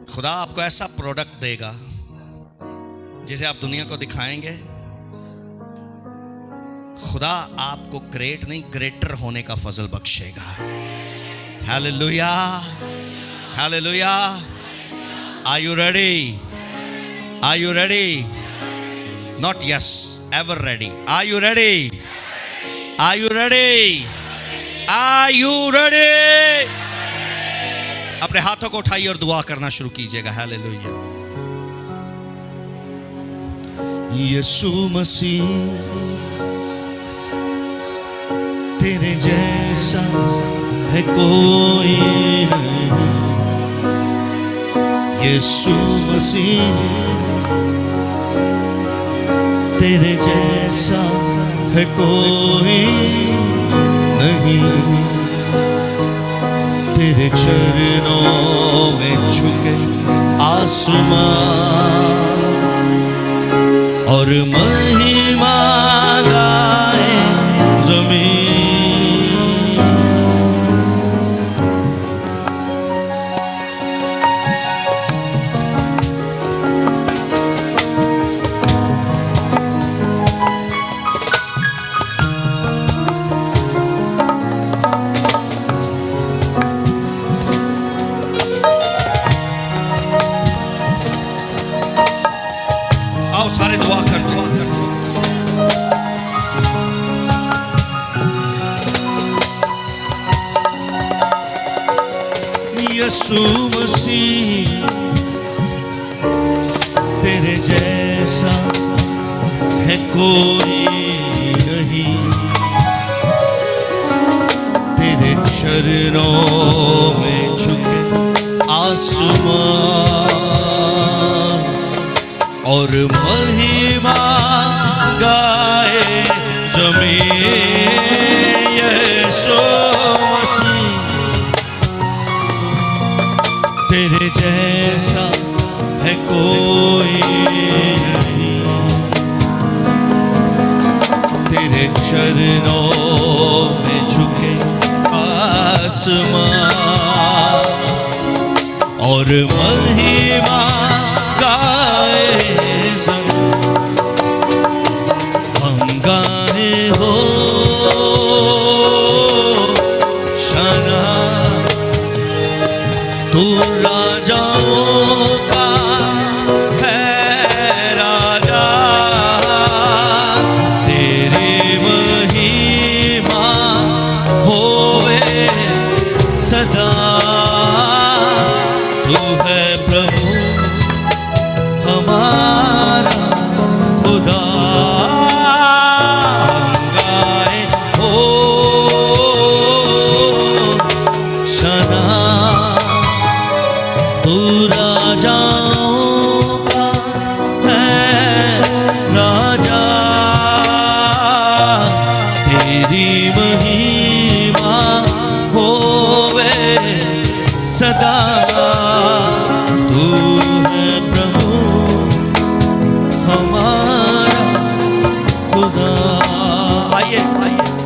खुदा आपको ऐसा प्रोडक्ट देगा जिसे आप दुनिया को दिखाएंगे। खुदा आपको ग्रेट नहीं, ग्रेटर होने का फजल बख्शेगा। Hallelujah, hallelujah. Are you ready? Are you ready? Not yes, ever ready. Are you ready? Are you ready? Are you ready? अपने हाथों को उठाइए और दुआ करना शुरू कीजिएगा। हालेलुया। यीशु मसीह तेरे जैसा है कोई नहीं। यीशु मसीह तेरे जैसा है कोई नहीं। तेरे चरणों में झुके आसमान और महिमा गाए जमीन। सारे दुआ कर, दुआ कर। यीशु मसीह तेरे जैसा है कोई नहीं। तेरे चरणों में झुके आसमान और महिमा गाए जमीन। यीशु मसीह तेरे जैसा है कोई नहीं। तेरे चरणों में झुके आसमान और महिमा गाए हम गाए हो शना। तू राजाओं का है राजा। तेरी महिमा होवे सदा। तू है प्रभु हमारा खुदा। गाए हो शना। तू राजाओं का है राजा। तेरी महिमा होवे सदा।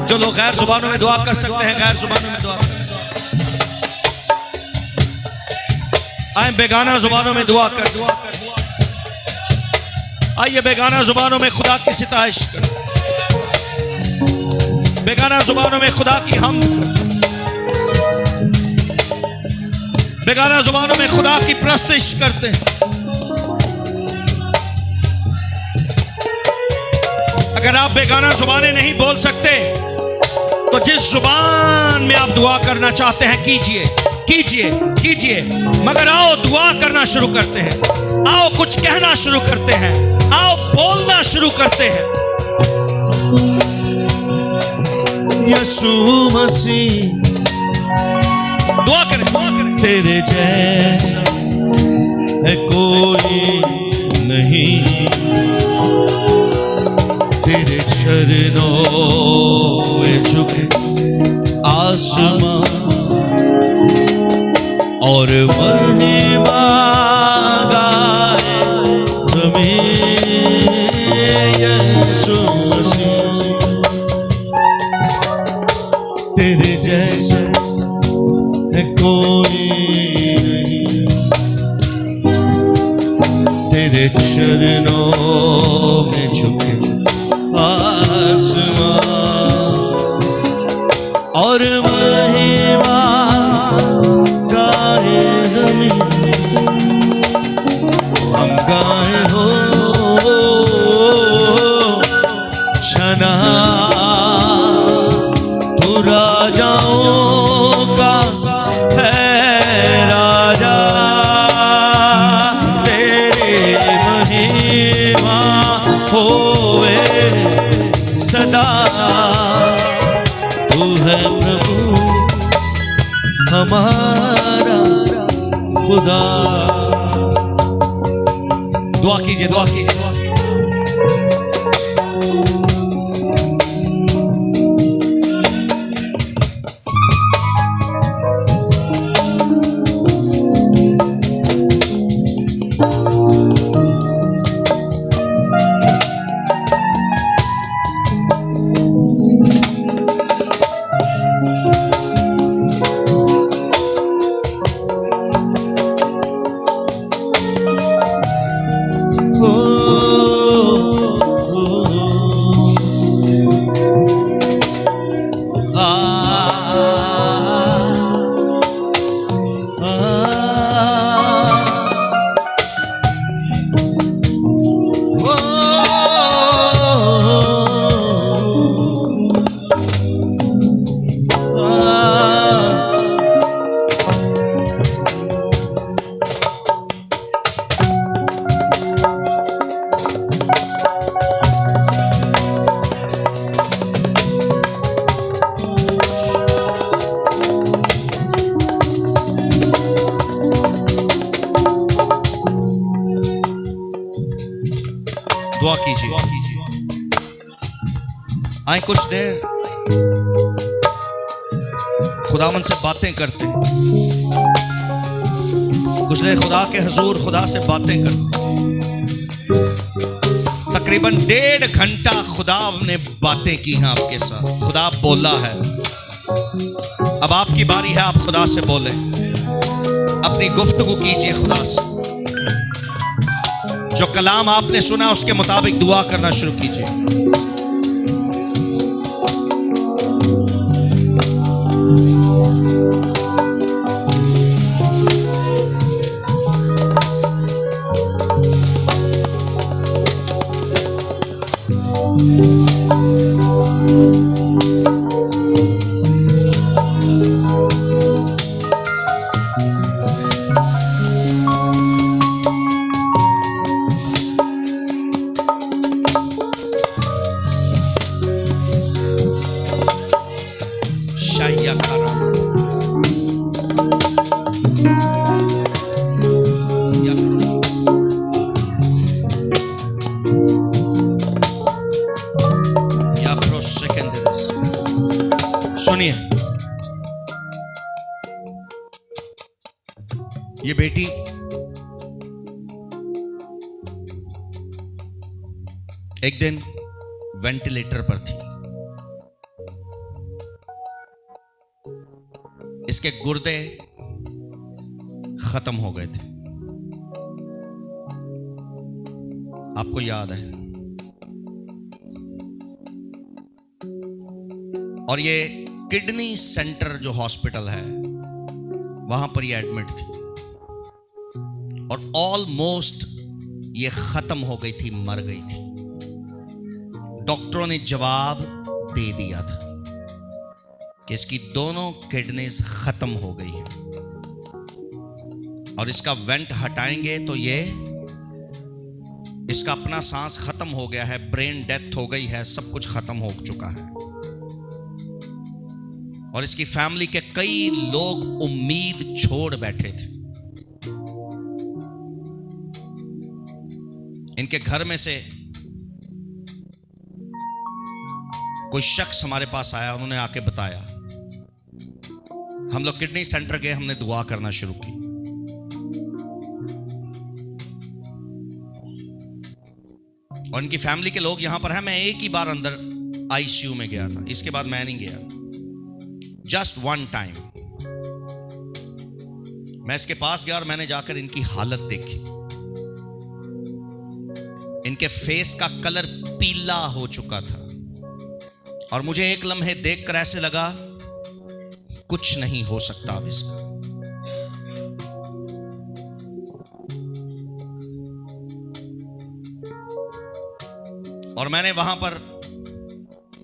जो लोग गैर जुबानों में दुआ कर सकते हैं, गैर जुबानों में दुआ करें। आए बेगाना जुबानों में दुआ कर। आइए बेगाना जुबानों में खुदा की सिताइश कर। बेगाना जुबानों में खुदा की हमद कर। बेगाना जुबानों में खुदा की प्रस्तिश करते हैं। अगर आप बेगाना जुबानें नहीं बोल सकते तो जिस जुबान में आप दुआ करना चाहते हैं कीजिए, कीजिए, कीजिए। मगर आओ दुआ करना शुरू करते हैं। आओ कुछ कहना शुरू करते हैं। आओ बोलना शुरू करते हैं। यीशु मसीह दुआ करें, दुआ करें। तेरे जैसा है कोई नहीं। तेरे चरणों में झुके आसमान और महिमा गाए जमीन। यीशु मसीह तेरे जैसे है कोई नहीं। तेरे चरणों में झुके आसमां और महिमा गाए जमीन, हम गाए हो छना तू राजाओं का है राजा, तेरी महिमा होवे सदा, तू है प्रभु हमारा खुदा। दुआ कीजिए, दुआ कीजिए। दुआ कीजिए। आए कुछ देर खुदावन से बातें करते हैं, कुछ देर खुदा के हुजूर खुदा से बातें करते हैं। तकरीबन 1.5 घंटा खुदा ने बातें की हैं आपके साथ, खुदा बोला है। अब आपकी बारी है, आप खुदा से बोलें, अपनी गुफ्तगू कीजिए खुदा से। जो कलाम आपने सुना उसके मुताबिक दुआ करना शुरू कीजिए। सुनिए, ये बेटी एक दिन वेंटिलेटर पर थी। इसके गुर्दे खत्म हो गए थे, आपको याद है। और ये किडनी सेंटर जो हॉस्पिटल है वहां पर ये एडमिट थी और ऑलमोस्ट ये खत्म हो गई थी, मर गई थी। डॉक्टरों ने जवाब दे दिया था कि इसकी दोनों किडनीज खत्म हो गई हैं और इसका वेंट हटाएंगे तो ये इसका अपना सांस खत्म हो गया है, ब्रेन डेथ हो गई है, सब कुछ खत्म हो चुका है। और इसकी फैमिली के कई लोग उम्मीद छोड़ बैठे थे। इनके घर में से कोई शख्स हमारे पास आया, उन्होंने आके बताया। हम लोग किडनी सेंटर गए, हमने दुआ करना शुरू की। और इनकी फैमिली के लोग यहां पर हैं। मैं एक ही बार अंदर आईसीयू में गया था, इसके बाद मैं नहीं गया। जस्ट वन टाइम मैं इसके पास गया और मैंने जाकर इनकी हालत देखी। इनके फेस का कलर पीला हो चुका था और मुझे एक लम्हे देखकर ऐसे लगा कुछ नहीं हो सकता अब इसका। और मैंने वहां पर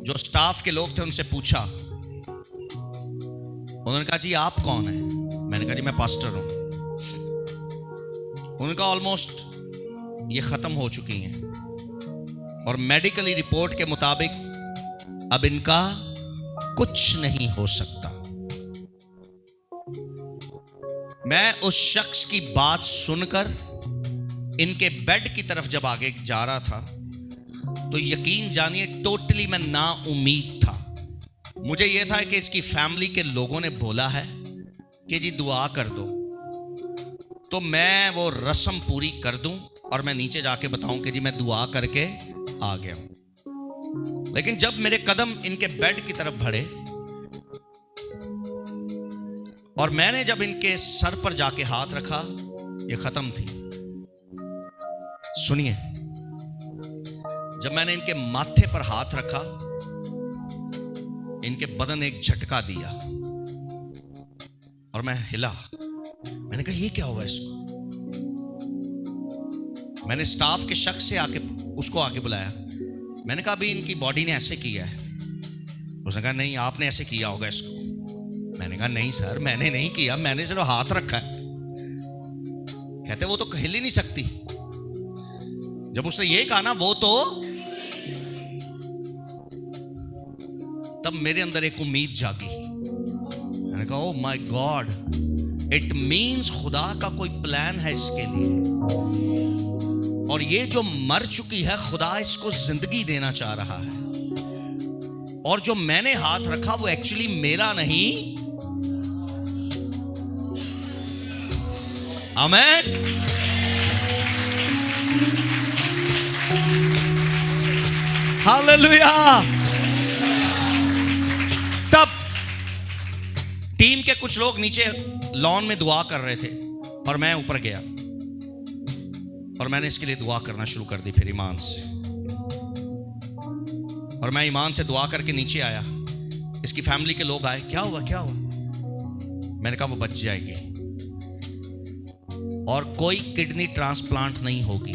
जो स्टाफ के लोग थे उनसे पूछा, उन्होंने कहा जी आप कौन हैं? मैंने कहा जी मैं पास्टर हूं। उन्होंने कहा ऑलमोस्ट ये खत्म हो चुकी हैं और मेडिकली रिपोर्ट के मुताबिक अब इनका कुछ नहीं हो सकता। मैं उस शख्स की बात सुनकर इनके बेड की तरफ जब आगे जा रहा था तो यकीन जानिए टोटली मैं ना उम्मीद था। मुझे यह था कि इसकी फैमिली के लोगों ने बोला है कि जी दुआ कर दो, तो मैं वो रस्म पूरी कर दूं और मैं नीचे जाके बताऊं कि जी मैं दुआ करके आ गया हूं। लेकिन जब मेरे कदम इनके बेड की तरफ बढ़े और मैंने जब इनके सर पर जाके हाथ रखा, ये खत्म थी। सुनिए, जब मैंने इनके माथे पर हाथ रखा, इनके बदन एक झटका दिया और मैं हिला। मैंने कहा ये क्या हुआ इसको? मैंने स्टाफ के शख्स से उसको आके बुलाया। मैंने कहा अभी इनकी बॉडी ने ऐसे किया है। उसने कहा नहीं आपने ऐसे किया होगा इसको। मैंने कहा नहीं सर मैंने नहीं किया, मैंने सिर्फ हाथ रखा है। कहते वो तो हिल ही नहीं सकती। जब उसने ये कहा ना वो तो, तब मेरे अंदर एक उम्मीद जागी। मैंने कहा oh my God, it means खुदा का कोई प्लान है इसके लिए और ये जो मर चुकी है खुदा इसको जिंदगी देना चाह रहा है। और जो मैंने हाथ रखा वो एक्चुअली मेरा नहीं। आमीन। हालेलुया। तब टीम के कुछ लोग नीचे लॉन में दुआ कर रहे थे और मैं ऊपर गया और मैंने इसके लिए दुआ करना शुरू कर दी फिर ईमान से। और मैं ईमान से दुआ करके नीचे आया। इसकी फैमिली के लोग आए, क्या हुआ क्या हुआ? मैंने कहा वो बच जाएगी और कोई किडनी ट्रांसप्लांट नहीं होगी,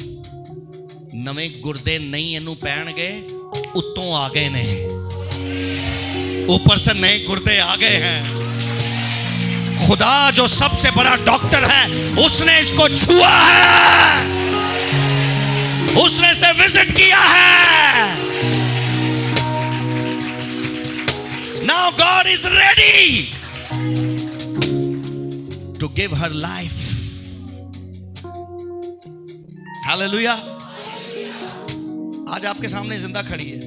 नवे गुर्दे नहीं इनू पैण गए, उत्तों आ गए ने, ऊपर से नए गुर्दे आ गए हैं। खुदा जो सबसे बड़ा डॉक्टर है उसने इसको छुआ है, उसने इसे विजिट किया है। Now God is ready to give her life. Hallelujah. आज आपके सामने जिंदा खड़ी है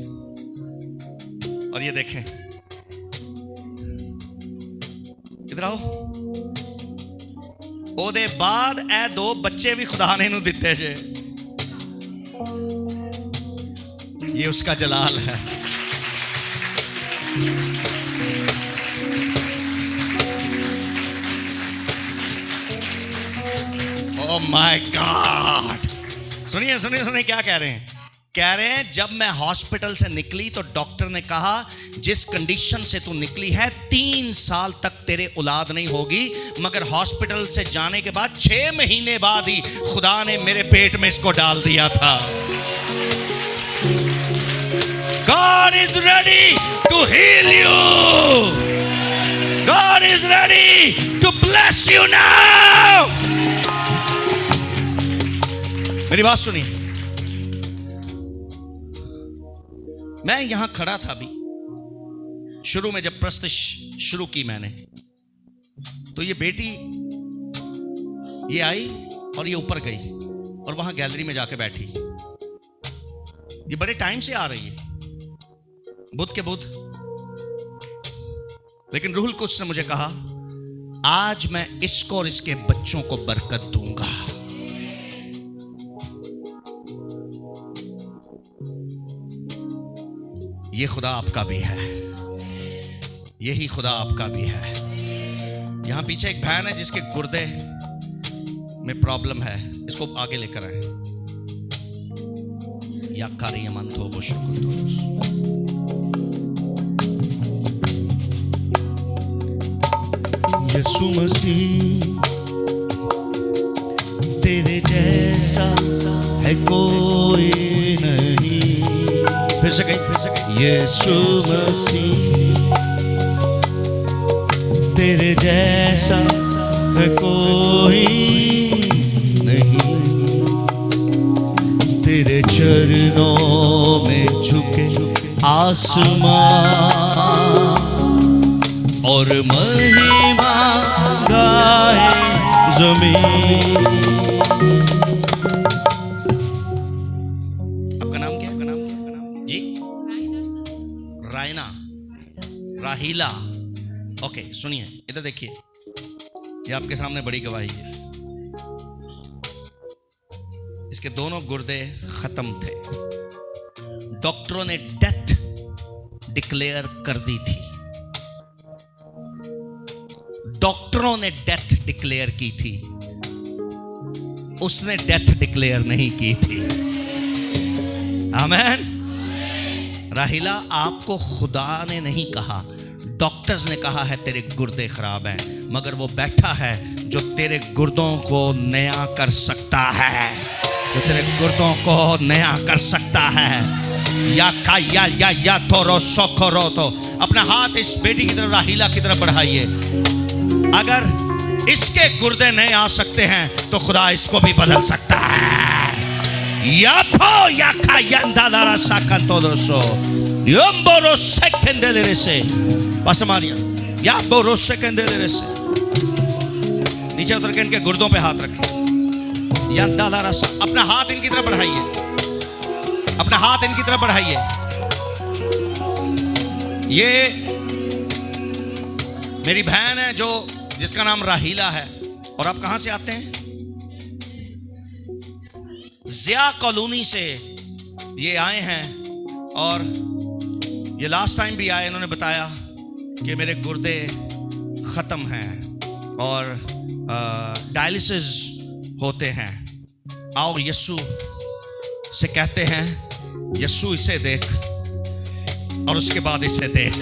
और ये देखें, इधर आओ। ओदे बाद ए दो बच्चे भी खुदा ने इन्हू दिते जे। ये उसका जलाल है। Oh my God. सुनिए सुनिए सुनिए क्या कह रहे हैं। कह रहे हैं जब मैं हॉस्पिटल से निकली तो डॉक्टर ने कहा जिस कंडीशन से तू निकली है 3 साल तक तेरे औलाद नहीं होगी, मगर हॉस्पिटल से जाने के बाद 6 महीने बाद ही खुदा ने मेरे पेट में इसको डाल दिया था। God is ready to heal you. God is ready to bless you now. मेरी बात सुनिए। मैं यहां खड़ा था अभी शुरू में, जब प्रस्तुति शुरू की मैंने, तो ये बेटी ये आई और ये ऊपर गई और वहां गैलरी में जाके बैठी। ये बड़े टाइम से आ रही है, बुध के बुध। लेकिन रूहुल कुद्स ने मुझे कहा आज मैं इसको और इसके बच्चों को बरकत दूंगा। ये खुदा आपका भी है, यही खुदा आपका भी है। यहां पीछे एक बहन है जिसके गुर्दे में प्रॉब्लम है, इसको आगे लेकर आए। या कारियमंतो बोशुकुतोस। यीशु मसीह तेरे जैसा है कोई नहीं। फिर से कहीं, यीशु मसीह तेरे जैसा है कोई नहीं। तेरे चरणों में झुके आसमां और महिमा गाए जमीन। आपका नाम क्या है? जी रायना, राहीला। ओके सुनिए, इधर देखिए, ये आपके सामने बड़ी गवाही है। इसके दोनों गुर्दे खत्म थे। डॉक्टरों ने डेथ डिक्लेयर कर दी थी। डॉक्टरों ने डेथ डिक्लेयर की थी, उसने डेथ डिक्लेयर नहीं की थी। आमेन। राहीला, आपको खुदा ने नहीं कहा, डॉक्टर्स ने कहा है तेरे गुर्दे खराब हैं, मगर वो बैठा है जो तेरे गुर्दों को नया कर सकता है, जो तेरे गुर्दों को नया कर सकता है। या थोरो सोखरो। तो अपना हाथ इस बेटी की तरफ, राहीला की तरफ बढ़ाइए। अगर इसके गुर्दे नहीं आ सकते हैं तो खुदा इसको भी बदल सकता है। याफो याखा यंदालारा साकंतोदरसो यम्बोरो सेकेंडेलेरेसे पासमानिया याबोरो सेकेंडेलेरेसे। नीचे उतर के इनके गुर्दों पे हाथ रखें। यंदालारा सा, अपना हाथ इनकी तरफ बढ़ाइए, अपना हाथ इनकी तरफ बढ़ाइए। ये मेरी बहन है जो जिसका नाम राहीला है। और आप कहां से आते हैं? जिया कॉलोनी से ये आए हैं। और ये लास्ट टाइम भी आए, इन्होंने बताया कि मेरे गुर्दे खत्म हैं और डायलिसिस होते हैं। आओ यीशु से कहते हैं, यीशु इसे देख और उसके बाद इसे देख।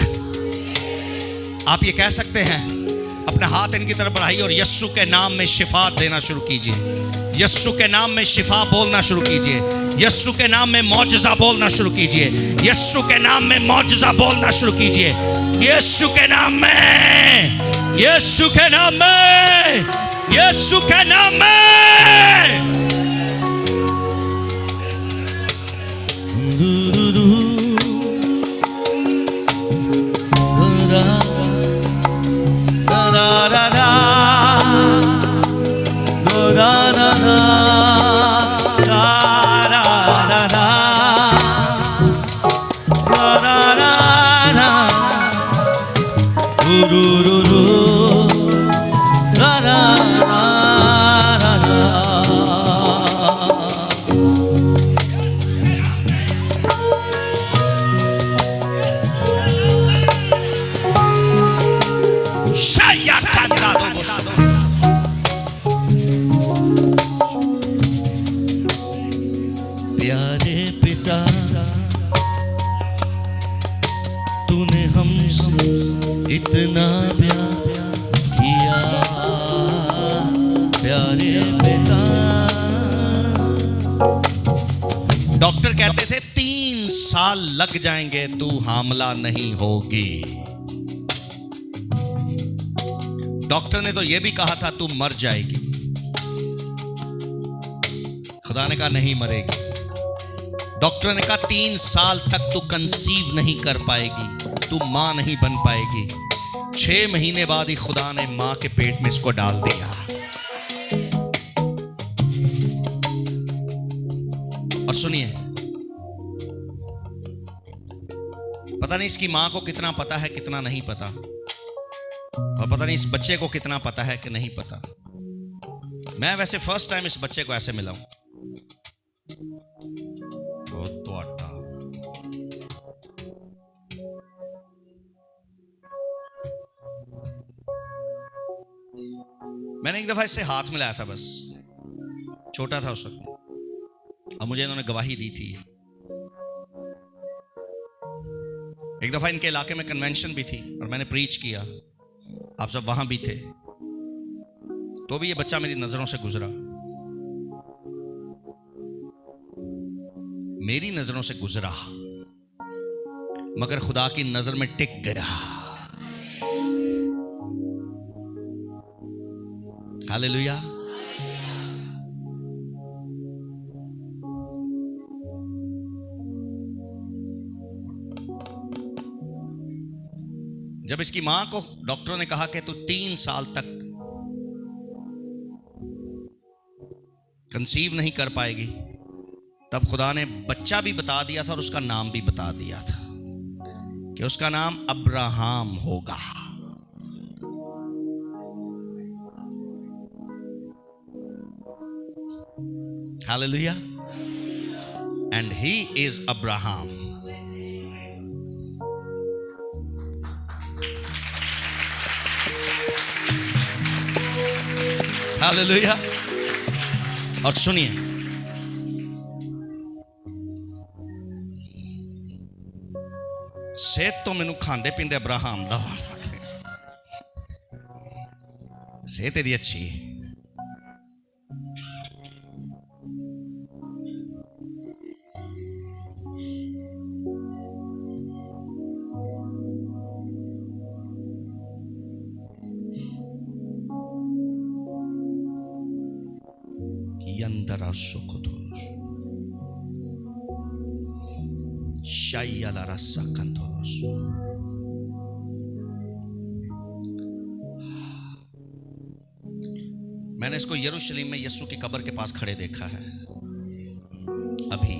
आप ये कह सकते हैं, अपना हाथ इनकी तरफ बढ़ाइए और यीशु के नाम में शिफा देना शुरू कीजिए। यीशु के नाम में शिफा बोलना शुरू कीजिए। यीशु के नाम में मौजज़ा बोलना शुरू कीजिए। यीशु के नाम में मौजज़ा बोलना शुरू कीजिए। यीशु के नाम में, यीशु के नाम में, यीशु के नाम में। प्यारे पिता, तूने हमसे इतना प्यार किया। प्यारे पिता, डॉक्टर कहते थे 3 साल लग जाएंगे, तू हामला नहीं होगी। डॉक्टर ने तो यह भी कहा था तू मर जाएगी। खुदा ने कहा नहीं मरेगी। डॉक्टर ने कहा 3 साल तक तू कंसीव नहीं कर पाएगी, तू मां नहीं बन पाएगी। 6 महीने बाद ही खुदा ने मां के पेट में इसको डाल दिया। और सुनिए, पता नहीं इसकी मां को कितना पता है, कितना नहीं पता, और पता नहीं इस बच्चे को कितना पता है कि नहीं पता। मैं वैसे फर्स्ट टाइम इस बच्चे को ऐसे मिला हूं। मैंने एक दफा इससे हाथ मिलाया था, बस छोटा था उस वक्त, और मुझे इन्होंने गवाही दी थी। एक दफा इनके इलाके में कन्वेंशन भी थी और मैंने प्रीच किया, आप सब वहां भी थे, तो भी ये बच्चा मेरी नजरों से गुजरा, मेरी नजरों से गुजरा, मगर खुदा की नजर में टिक गया। हालेलुया। जब इसकी मां को डॉक्टरों ने कहा कि तू 3 साल तक कंसीव नहीं कर पाएगी, तब खुदा ने बच्चा भी बता दिया था और उसका नाम भी बता दिया था कि उसका नाम अब्राहम होगा। Hallelujah. And he is Abraham. Hallelujah. और सुनिए, सेहत तो मैनू खांदे पींदे अब्राहम दा सेहत इहदी अच्छी है। मैंने इसको यरूशलेम में यीशु की कब्र के पास खड़े देखा है। अभी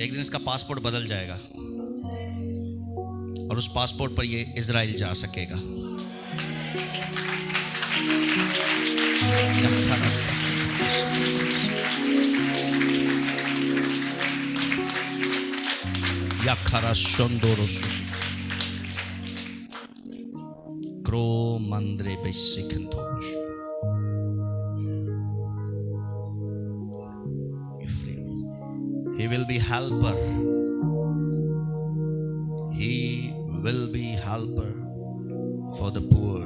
एक दिन इसका पासपोर्ट बदल जाएगा और उस पासपोर्ट पर ये इजराइल जा सकेगा। याखरा शोंदोरसु crow मंद्रे बेसिकंतोश he will be helper, he will be helper for the poor.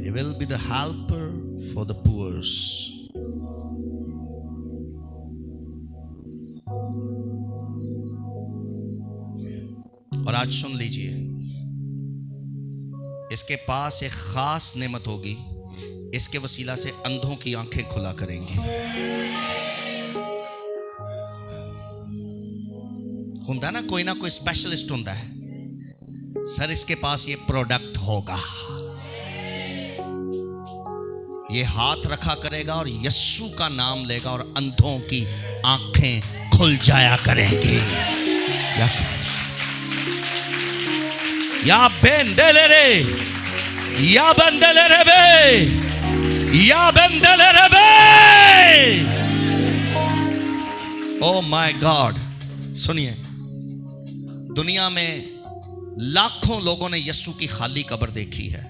He will be the helper for the poor. और आज सुन लीजिए, इसके पास एक खास नेमत होगी, इसके वसीला से अंधों की आंखें खुला करेंगे। हुंदा ना कोई स्पेशलिस्ट हुंदा है, सर इसके पास ये प्रोडक्ट होगा, ये हाथ रखा करेगा और यस्सु का नाम लेगा और अंधों की आंखें खुल जाया करेंगी। या बेंदेले रे, या बंदेले रे बे, या बंदेले रे बे। Oh my God. सुनिए, दुनिया में लाखों लोगों ने यीशु की खाली कब्र देखी है।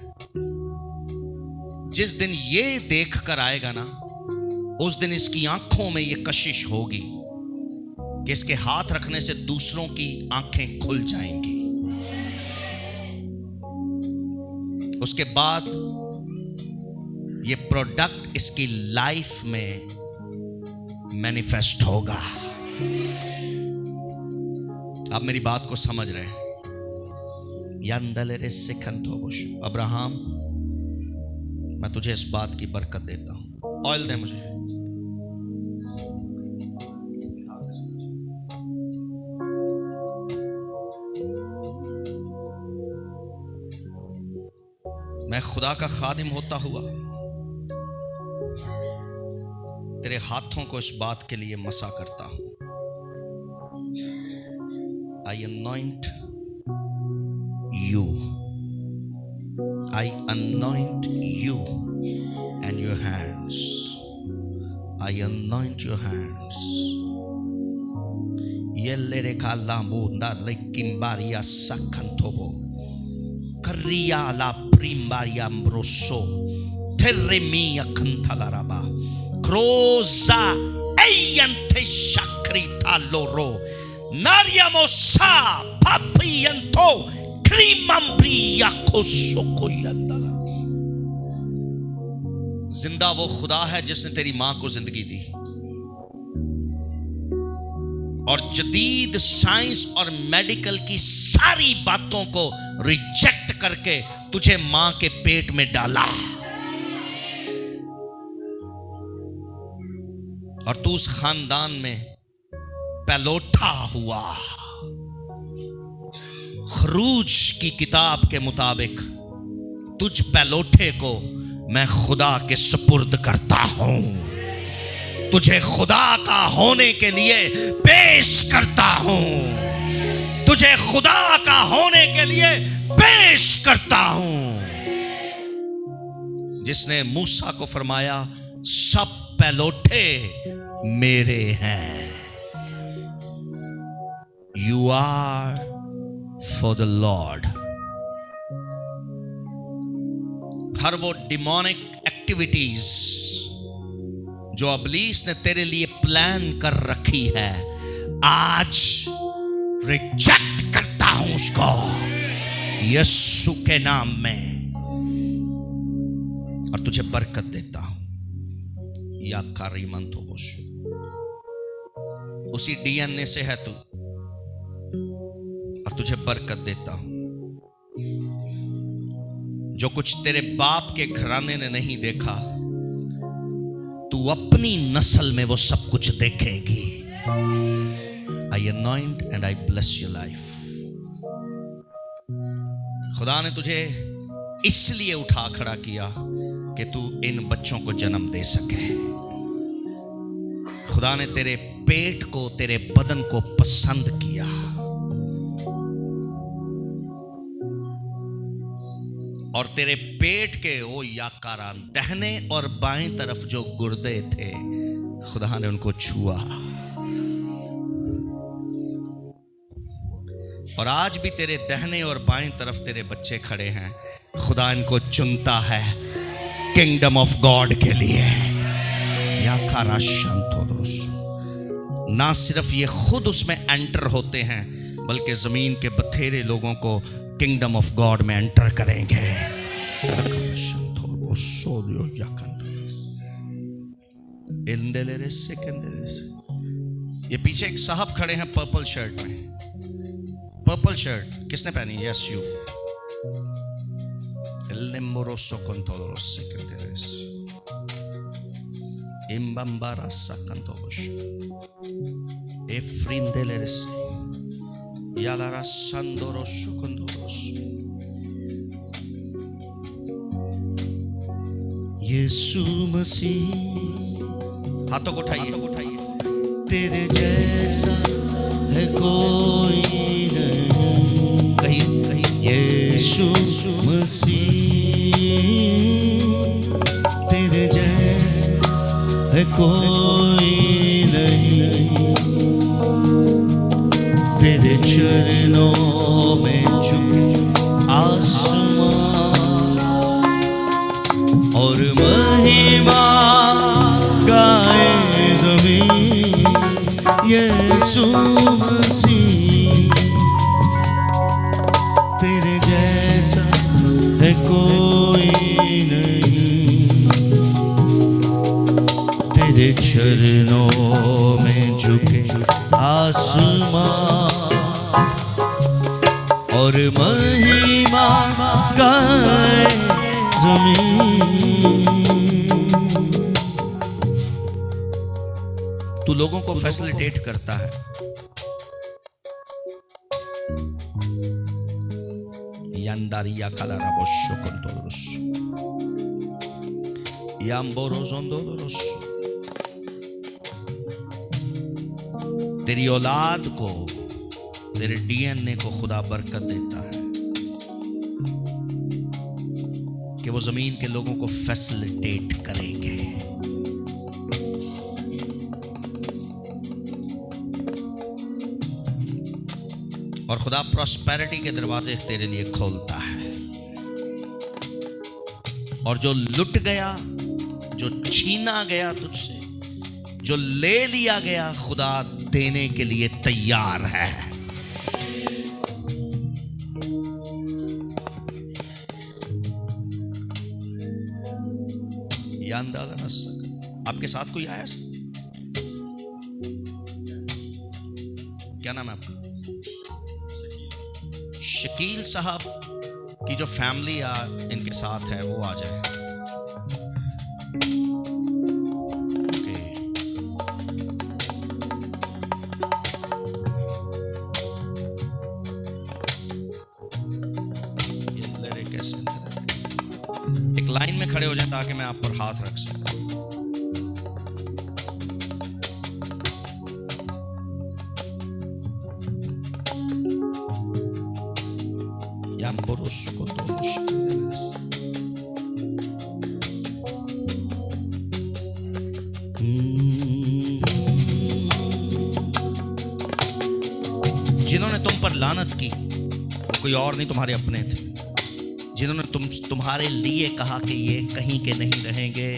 जिस दिन ये देख कर आएगा ना, उस दिन इसकी आंखों में ये कशिश होगी कि इसके हाथ रखने से दूसरों की आंखें खुल जाएंगी। उसके बाद ये प्रोडक्ट इसकी लाइफ में मैनिफेस्ट होगा। आप मेरी बात को समझ रहे हैं? यंदलेरे सिखंतोबुश, अब्राहम, मैं तुझे इस बात की बरकत देता हूं। ऑयल दे मुझे। मैं खुदा का खादिम होता हुआ तेरे हाथों को इस बात के लिए मसा करता हूं। I anoint you. I anoint you and your hands. I anoint your hands. Yellere kalamunda lekimbaria sakantobo. Terria la primaria mbroso. Terremi akantalaraba. Kroza eyante shakrita loro. Nariamosa papianto क्रीमम्ब्रिया को सोकोयंदलस। जिंदा वो खुदा है जिसने तेरी मां को जिंदगी दी और जदीद साइंस और मेडिकल की सारी बातों को रिजेक्ट करके तुझे मां के पेट में डाला और तू उस खानदान में पलोठा हुआ। खरूज की किताब के मुताबिक तुझ पलोठे को मैं खुदा के सुपुर्द करता हूं, तुझे खुदा का होने के लिए पेश करता हूं, तुझे खुदा का होने के लिए पेश करता हूं। जिसने मूसा को फरमाया सब पलोठे मेरे हैं। You are for the Lord। हर वो डिमोनिक एक्टिविटीज जो इब्लीस ने तेरे लिए प्लान कर रखी है, आज रिजेक्ट करता हूं उसको यीशु के नाम में और तुझे बरकत देता हूं। या कारीमन तो उसी डीएनए से है तू और तुझे बरकत देता हूं। जो कुछ तेरे बाप के घराने ने नहीं देखा, तू अपनी नस्ल में वो सब कुछ देखेगी। I anoint and I bless your life। खुदा ने तुझे इसलिए उठा खड़ा किया कि तू इन बच्चों को जन्म दे सके। खुदा ने तेरे पेट को, तेरे बदन को पसंद किया और तेरे पेट के ओ याकारा दाहिने और बाएं तरफ जो गुर्दे थे, खुदा ने उनको छुआ और आज भी तेरे दाहिने और बाएं तरफ तेरे बच्चे खड़े हैं। खुदा इनको चुनता है किंगडम ऑफ गॉड के लिए। याकारा शंतोदोस, ना सिर्फ ये खुद उसमें एंटर होते हैं बल्कि जमीन के बथेरे लोगों को किंगडम ऑफ गॉड में एंटर करेंगे। ये पीछे एक साहब खड़े हैं पर्पल शर्ट में। पर्पल शर्ट किसने पहनी? Yes you. Yalara Sandoro Shukondoros। यीशु मसीह, हाथों को उठाइए। तेरे जैसा है कोई नहीं, कहीं यीशु मसीह, तेरे जैसा है कोई नहीं। तेरे चरणों में झुके आसमान और महिमा गाए ज़मीन। यीशु मसीह, तेरे जैसा है कोई नहीं। तेरे चरणों में झुके आसमान और महिमा गाए ज़मीन। तू लोगों को फैसिलिटेट करता है। यांदारिया कालारा बोशो कंटोरोस याम्बोरोजोंदोरोस। तेरी औलाद को, तेरे डीएनए को खुदा बरकत देता है कि वो जमीन के लोगों को फैसिलिटेट करेंगे। और खुदा प्रॉस्पेरिटी के दरवाजे तेरे लिए खोलता है। और जो लुट गया, जो छीना गया तुझसे, जो ले लिया गया, खुदा देने के लिए तैयार है। यह अंदाजा न सकता। आपके साथ कोई आया? क्या नाम है आपका? शकील साहब की जो फैमिली इनके साथ है वो आ जाए। एक लाइन में खड़े हो जाए ताकि मैं आप पर हाथ रख सकूं। जिन्होंने तुम पर लानत की वो कोई और नहीं, तुम्हारे अपने थे। जिन्होंने तुम्हारे लिए कहा कि ये कहीं के नहीं रहेंगे,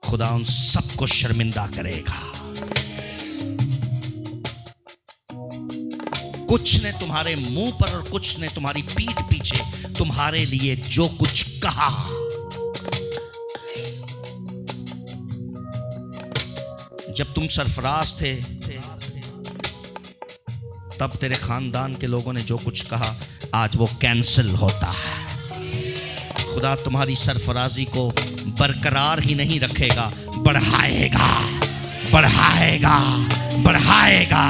खुदा उन सबको शर्मिंदा करेगा। कुछ ने तुम्हारे मुंह पर और कुछ ने तुम्हारी पीठ पीछे तुम्हारे लिए जो कुछ कहा, जब तुम सरफराज थे तब तेरे खानदान के लोगों ने जो कुछ कहा आज वो कैंसिल होता है। खुदा तुम्हारी सरफराजी को बरकरार ही नहीं रखेगा, बढ़ाएगा, बढ़ाएगा, बढ़ाएगा।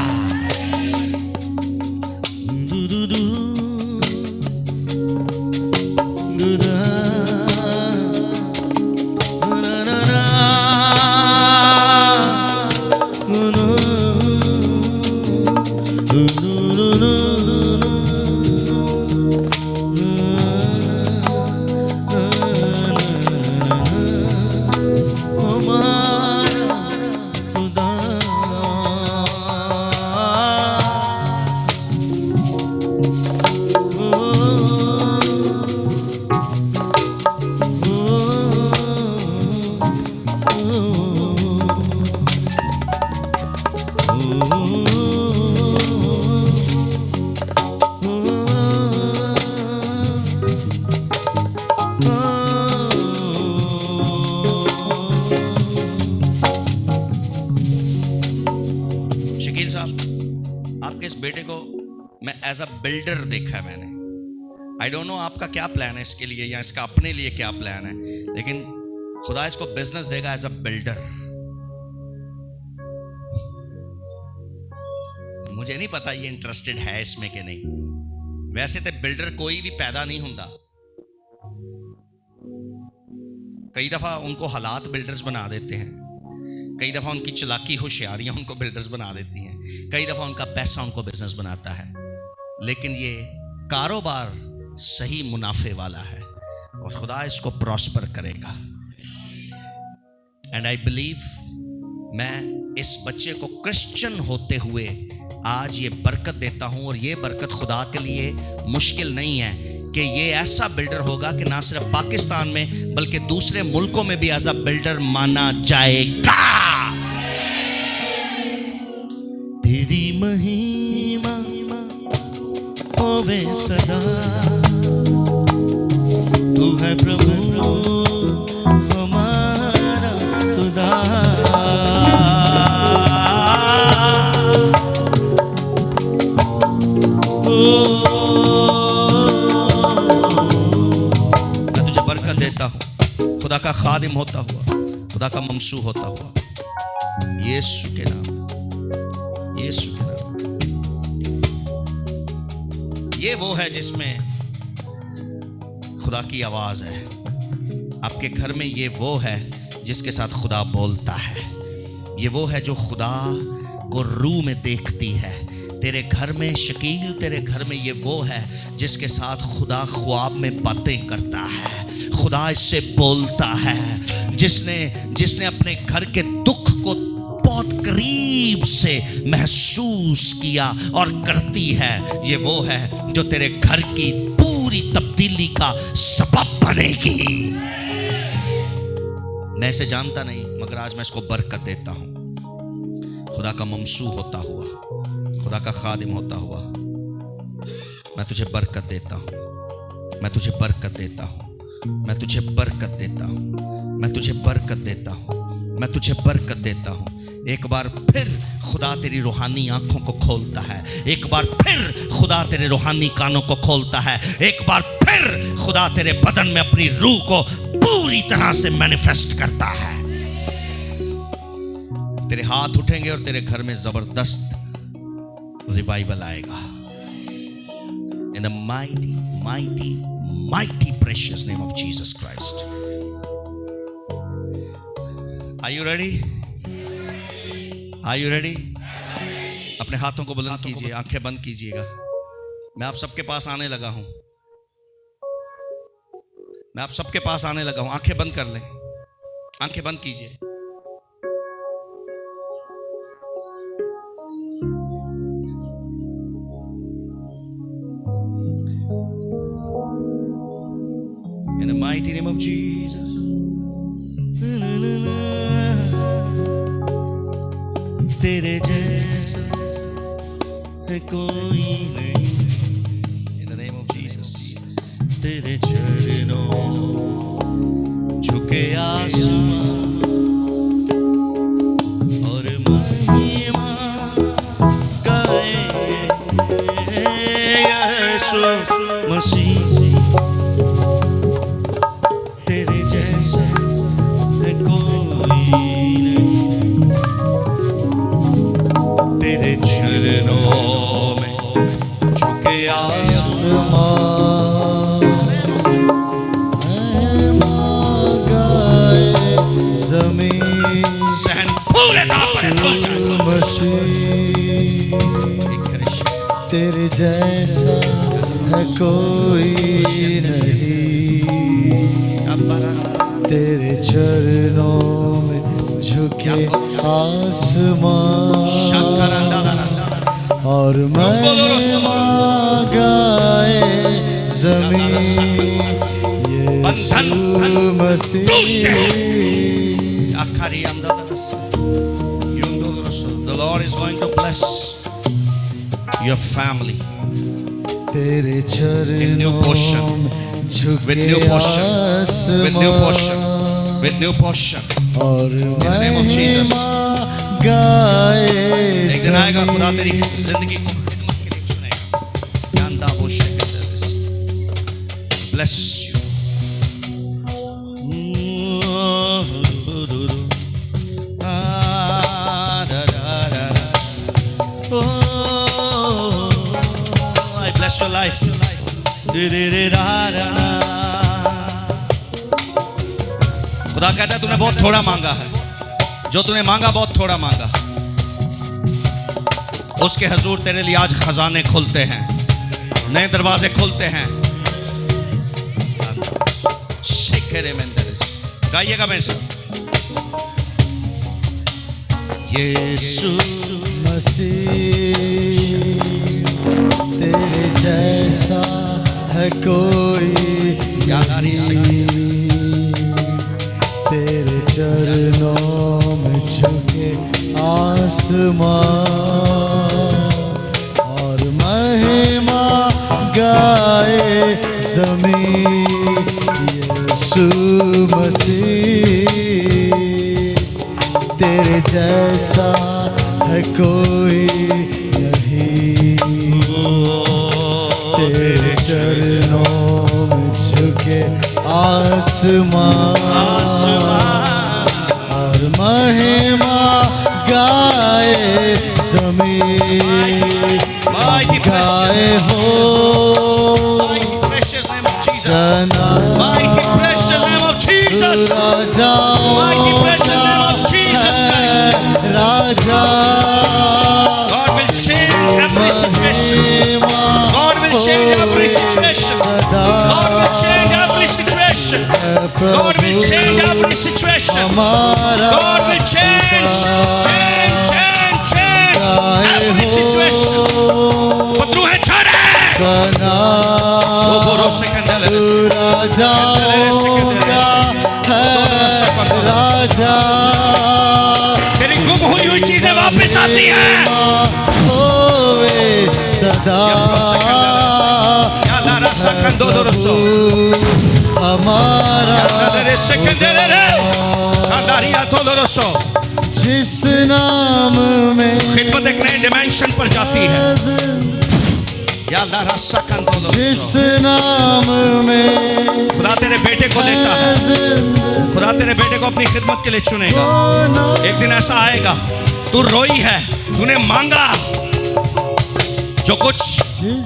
बेटे को मैं एज अ बिल्डर देखा है मैंने। आई डोंट नो आपका क्या प्लान है इसके लिए या इसका अपने लिए क्या प्लान है, लेकिन खुदा इसको बिजनेस देगा एज अ बिल्डर। मुझे नहीं पता ये इंटरेस्टेड है इसमें कि नहीं। वैसे तो बिल्डर कोई भी पैदा नहीं होता, कई दफा उनको हालात बिल्डर्स बना देते हैं, कई दफा उनकी चालाकी होशियारियां उनको बिल्डर्स बना देती हैं, कई दफा उनका पैसा उनको बिजनेस बनाता है। लेकिन ये कारोबार सही मुनाफे वाला है और खुदा इसको प्रॉस्पर करेगा। एंड आई बिलीव, मैं इस बच्चे को क्रिश्चियन होते हुए आज ये बरकत देता हूं, और ये बरकत खुदा के लिए मुश्किल नहीं है कि ये ऐसा बिल्डर होगा कि ना सिर्फ पाकिस्तान में बल्कि दूसरे मुल्कों में भी एज अ बिल्डर माना जाएगा। तेरी महिमा होवे सदा, तू है प्रभु हमारा खुदा। मैं तुझे बरकत देता हूं, खुदा का खादिम होता हुआ, खुदा का ममसू होता हुआ, यीशु के नाम, यीशु के नाम। ये वो है जिसमें खुदा की आवाज है। आपके घर में ये वो है जिसके साथ खुदा बोलता है। ये वो है जो खुदा को रूह में देखती है। तेरे घर में शकील, तेरे घर में ये वो है जिसके साथ खुदा ख्वाब में बातें करता है, खुदा इससे बोलता है, जिसने अपने घर के दुख को बहुत करीब से महसूस किया और करती है। ये वो है जो तेरे घर की पूरी पूरी तब्दीली का सबब बनेगी। मैं इसे जानता नहीं, मगर आज मैं इसको बरकत देता हूं। खुदा का ममसू होता हुआ, खुदा का खादिम होता हुआ, मैं तुझे बरकत देता हूं, मैं तुझे बरकत देता हूं, मैं तुझे बरकत देता हूं, मैं तुझे बरकत देता हूं, मैं तुझे बरकत देता हूं। एक बार फिर खुदा तेरी रूहानी आंखों को खोलता है, एक बार फिर खुदा तेरे रूहानी कानों को खोलता है, एक बार फिर खुदा तेरे बदन में अपनी रूह को पूरी तरह से मैनिफेस्ट करता है। तेरे हाथ उठेंगे और तेरे घर में जबरदस्त रिवाइवल आएगा। In the mighty, mighty, mighty precious name of Jesus Christ. Are you ready? Are you ready? अपने हाथों को बुलंद कीजिए, आंखें बंद कीजिएगा। मैं आप सबके पास आने लगा हूं, मैं आप सबके पास आने लगा हूं। आंखें बंद कर लें, आंखें बंद कीजिए। In the mighty name of Jesus. तेरे जैसा है कोई नहीं। In the name of Jesus. तेरे चरणों झुके आसमां और महिमा गाए यीशु मसीह। तेरे जैसा है कोई नहीं। तेरे चरणों में झुके आसमां सहन पूरे तेरे जैसा है कोई नहीं। तेरे चरणों में झुके आसमां और महिमा गाए ज़मीन यीशु मसीह। The Lord is going to bless your family तेरे in new portion, with new portion, with new portion, with new portion. और In the name of Jesus. गाए एक दिन आएगा खुदा तेरी जिंदगी को खिदमत के लिए चुनेगा। जानता वो bless you. I bless your life. खुदा कहता है तूने बहुत थोड़ा मांगा है, जो तूने मांगा बहुत थोड़ा मांगा। उसके हजूर तेरे लिए आज खजाने खुलते हैं, नए दरवाजे खुलते हैं। गाइएगा मेरे से। यीशु मसीह तेरे जैसा है कोई नहीं। तेरे चरणों में झुके आसमां और महिमा गाए ज़मीन यीशु मसीह। तेरे जैसा है कोई नहीं। तेरे चरणों में झुके आसमां और महिमा गाए ज़मीन गाए हो जना राजा। God will change every situation. God will change every situation. God will change every situation. God will change every situation. God will change every situation. पत्रू है छाड़े। वो बोलो से वापस आती है। होवे सदा हमारा जिस नाम में खिदमत एक नए डिमेंशन पर जाती है। जिस नाम में खुदा तेरे बेटे को लेता है, खुदा तेरे बेटे को अपनी खिदमत के लिए चुनेगा। एक दिन ऐसा आएगा, तू रोई है, तूने मांगा जो कुछ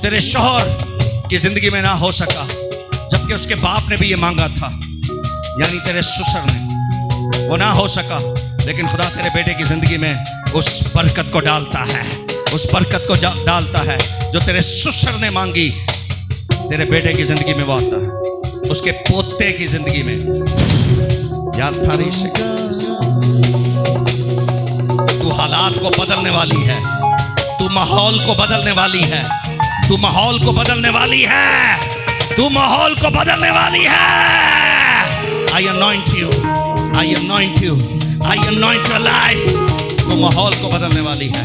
तेरे शौहर की जिंदगी में ना हो सका, जबकि उसके बाप ने भी ये मांगा था, यानी तेरे ससुर ने, वो ना हो सका। लेकिन खुदा तेरे बेटे की जिंदगी में उस बरकत को डालता है, उस बरकत को डालता है जो तेरे ससुर ने मांगी। तेरे बेटे की जिंदगी में वो आता है, उसके पोते की जिंदगी में। याद थारी से तू हालात को बदलने वाली है, तू माहौल को बदलने वाली है, तू माहौल को बदलने वाली है, तू माहौल को बदलने वाली है। I anoint you, I anoint you, I anoint your life। तू माहौल को बदलने वाली है।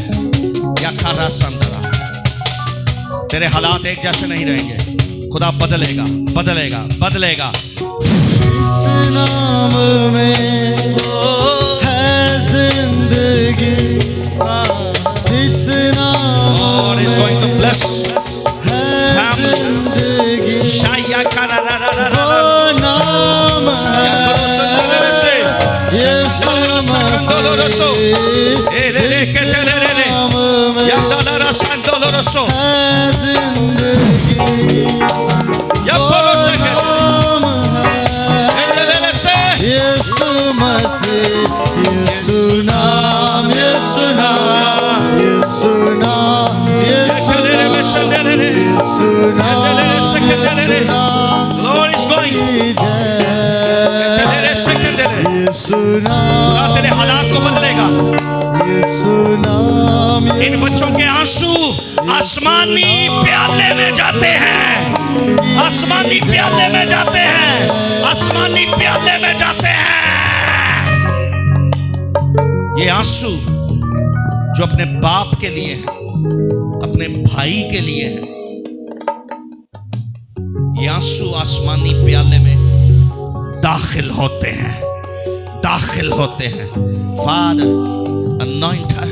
या खारा संदरा, तेरे हालात एक जैसे नहीं रहेंगे, खुदा बदलेगा, बदलेगा, बदलेगा। इस नाम में है जिंदगी, जिस नाम God is going to bless है जिंदगी, शाया करा रा रा रा रा। वो नाम है यीशु मसीह। जिस नाम में या दाला रा संदोलो रसो, है जिंदगी, या बोलो सके नाम है यीशु मसीह। यीशु नाम, यीशु नाम, यीशु नाम, यीशु नाम, यीशु नाम, यीशु नाम Lord is going। यीशु खुदा नाम, तेरे हालात को बदलेगा। यीशु नाम, इन बच्चों के आंसू आसमानी प्याले में जाते हैं, आसमानी प्याले में जाते हैं, आसमानी प्याले में जाते हैं। ये आंसू जो अपने बाप के लिए है, अपने भाई के लिए है, ये आंसू आसमानी प्याले में दाखिल होते हैं, दाखिल होते हैं। Father anoint her,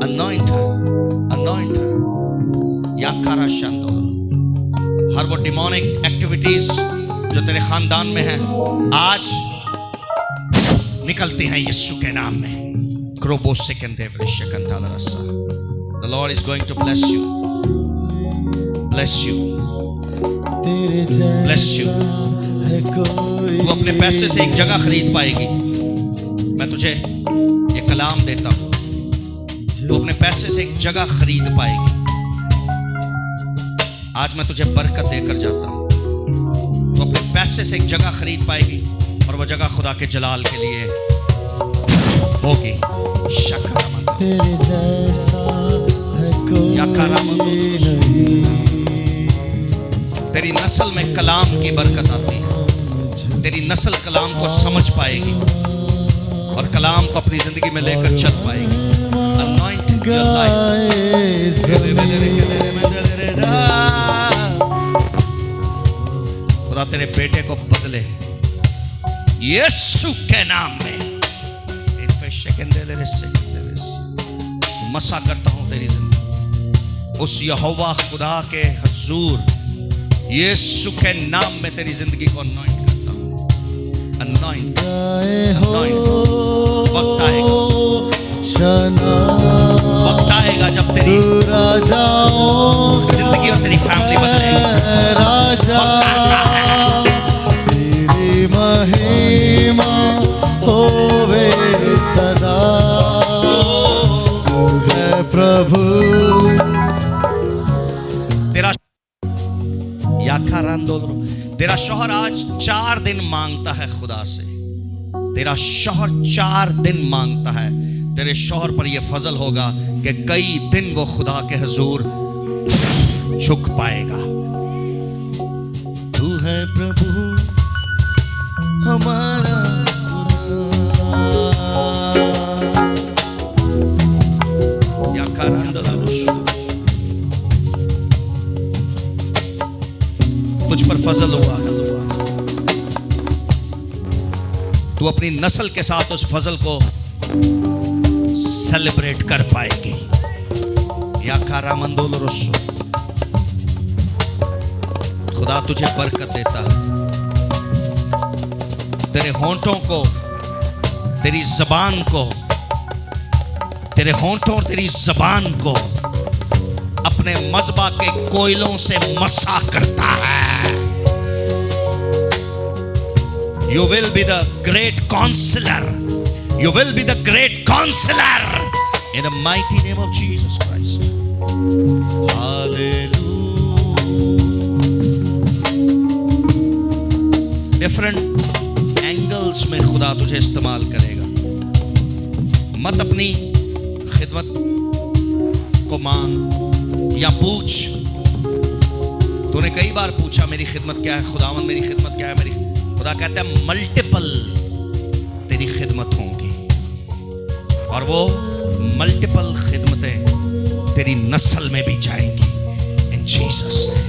anoint her, anoint her। या कारा शांतो, हर वो डिमोनिक एक्टिविटीज जो तेरे खानदान में है आज निकलती हैं यीशु के नाम में। क्रोबो सेकंडे वृश्चिकंता दरसा। The Lord is going to bless you, bless you, तेरे bless you। है कोई तू अपने पैसे से एक जगह खरीद पाएगी। मैं तुझे ये कलाम देता हूं, तू अपने पैसे से एक जगह खरीद पाएगी। आज मैं तुझे बरकत देकर जाता हूं, तू अपने पैसे से एक जगह खरीद पाएगी और वो जगह खुदा के जलाल के लिए होगी। शकरामंद तेरे जैसा है कोई यकारामंद नहीं। तेरी नस्ल में कलाम की बरकत आती है, तेरी नस्ल कलाम को समझ पाएगी और कलाम को अपनी जिंदगी में लेकर चल पाएगी। Anoint your life। खुदा तेरे बेटे को बदले यीशु के नाम में। मसा करता हूं तेरी जिंदगी उस यहोवा खुदा के हुजूर यीशु के नाम में तेरी जिंदगी को anoint करता हूं। Anoint, anoint। वक्त आएगा, वक्त आएगा जब तेरी जिंदगी और तेरी फैमिली बदलेगी। राजा तेरी महिमा होवे सदा, तू है प्रभु। तेरा शौहर आज 4 दिन मांगता है खुदा से, तेरा शौहर 4 दिन मांगता है। तेरे शौहर पर यह फजल होगा कि कई दिन वो खुदा के हुजूर झुक पाएगा। तू है प्रभु हमारा खुदा, फजल हुआ, तू अपनी नस्ल के साथ उस फजल को सेलिब्रेट कर पाएगी। या कारा मंदोल रसो, खुदा तुझे बरकत देता है। तेरे होंठों को, तेरी जबान को, तेरे होंठों और तेरी जबान को अपने मज़बा के कोयलों से मसा करता है। You will be the great counselor. You will be the great counselor in the mighty name of Jesus Christ. Hallelujah. Different angles में खुदा तुझे इस्तेमाल करेगा। मत अपनी खिदमत को मांग या पूछ। तूने कई बार पूछा मेरी खिदमत क्या है खुदावन, मेरी खिदमत क्या है, मेरी। खुदा कहता है मल्टीपल तेरी खिदमत होंगी, और वो मल्टीपल खिदमतें तेरी नस्ल में भी जाएंगी। इन जीसस नेम।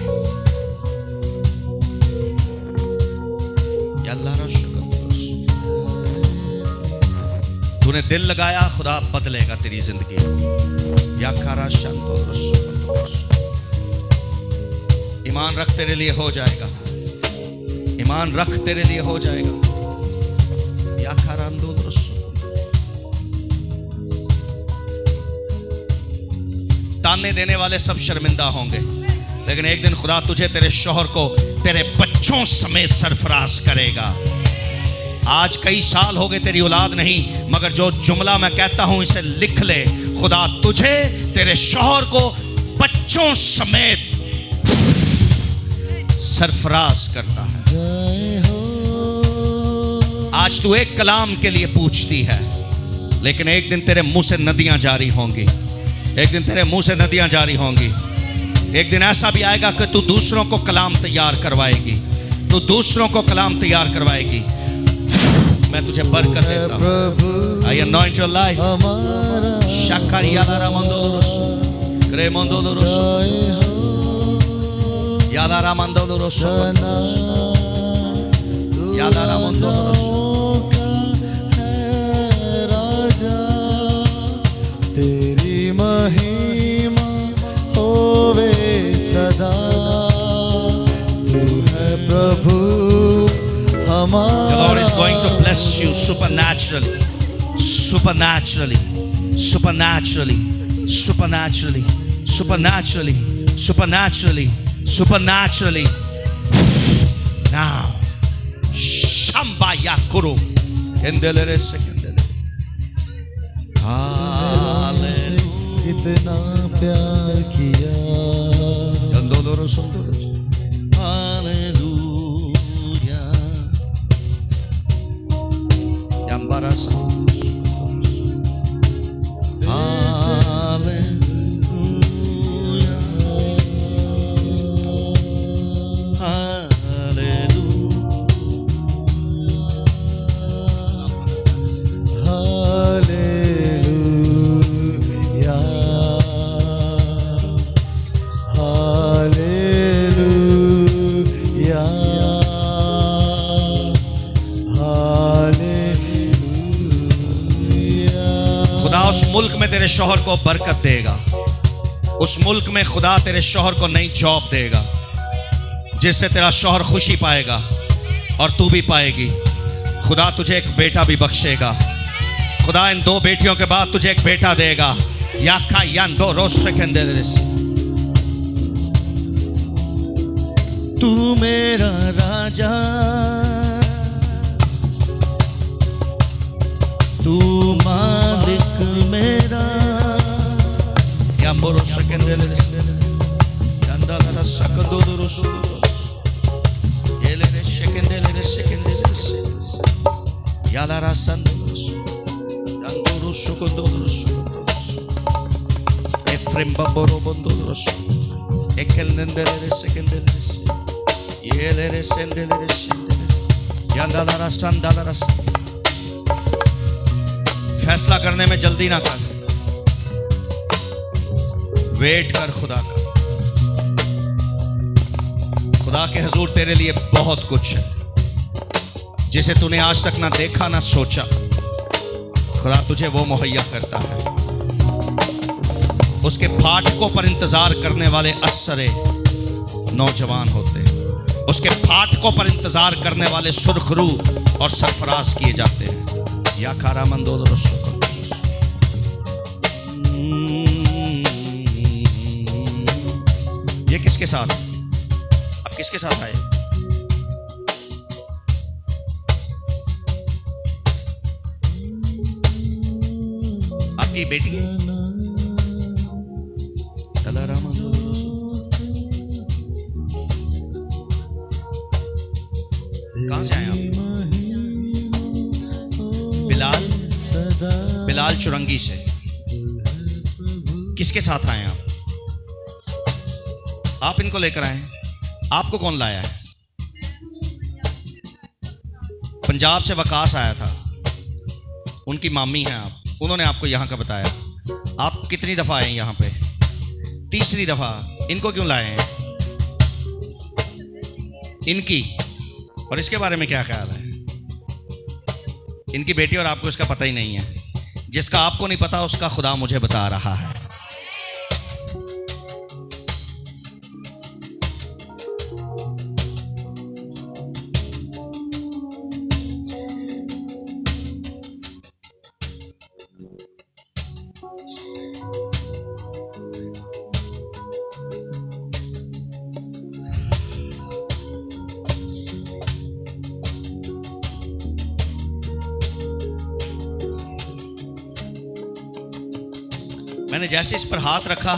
तूने दिल लगाया, खुदा बदलेगा तेरी जिंदगी को। या खारा शांतो ईमान रख, तेरे लिए हो जाएगा। ईमान रख, तेरे लिए हो जाएगा। या खारा ताने देने वाले सब शर्मिंदा होंगे, लेकिन एक दिन खुदा तुझे, तेरे शौहर को तेरे बच्चों समेत सरफराज करेगा। आज कई साल हो गए तेरी औलाद नहीं, मगर जो जुमला मैं कहता हूं इसे लिख ले। खुदा तुझे, तेरे शौहर को बच्चों समेत सरफराज करता है। आज तू एक कलाम के लिए पूछती है, लेकिन एक दिन तेरे मुंह से नदियां जारी होंगी। एक दिन तेरे मुंह से नदियां जारी होंगी। एक दिन ऐसा भी आएगा कि तू दूसरों को कलाम तैयार करवाएगी। तू दूसरों को कलाम तैयार करवाएगी। मैं तुझे बरकत देता हूं। I anoint your life. Shakaria la ramandoloso, cremondoloso, yala ramandoloso, yala ramandoloso. तेरी महिमा होवे सदा, तू है प्रभु हमारा। The Lord is going to bless you supernaturally, supernaturally, supernaturally, supernaturally, supernaturally, supernaturally, supernaturally. Now, Shamba Yakuru, Endelere Sekendele. Hallelujah. इतना प्यार किया। Yandoloro Sondoro. Hallelujah. Yambara Santos. Hallelujah. खुदा उस मुल्क में तेरे शौहर को बरकत देगा। उस मुल्क में खुदा तेरे शौहर को नई जॉब देगा, जिससे तेरा शौहर खुशी पाएगा और तू भी पाएगी। खुदा तुझे एक बेटा भी बख्शेगा। खुदा इन 2 बेटियों के बाद तुझे एक बेटा देगा। याका यान 2 रोज सेकेंडरिस। तू मेरा राजा, तू मालिक मेरा। याम्बोरो सेकेंडरिस चंदाला सकंदोरोस एलेरे सेकेंडरिस यालारा संदोरोस चंदोरोस सकंदोरोस एफ्रेम बबोरो बंदोरोस एकेलनेंडरे सेकेंडरिस येलेरे सेंडरिस यालारा संदाला। फैसला करने में जल्दी ना कर, वेट कर खुदा का। खुदा के हजूर तेरे लिए बहुत कुछ है, जिसे तूने आज तक ना देखा ना सोचा। खुदा तुझे वो मुहैया करता है। उसके फाटकों पर इंतजार करने वाले असरे नौजवान होते हैं। उसके फाटकों पर इंतजार करने वाले सुरखरू और सरफराज किए जाते हैं। या खारा मंदोल रसो। ये किसके साथ, अब किसके साथ आए? आपकी बेटी है? कहां से आए आप? बिलाल चुरंगी से। किसके साथ आए आप? आप इनको लेकर आए? आपको कौन लाया है? पंजाब से वकास आया था, उनकी मामी हैं आप, उन्होंने आपको यहां का बताया। आप कितनी दफा आए यहां पे? तीसरी दफा। इनको क्यों लाए हैं? इनकी और इसके बारे में क्या ख्याल है? इनकी बेटी और आपको इसका पता ही नहीं है। जिसका आपको नहीं पता उसका खुदा मुझे बता रहा है। मैंने जैसे इस पर हाथ रखा,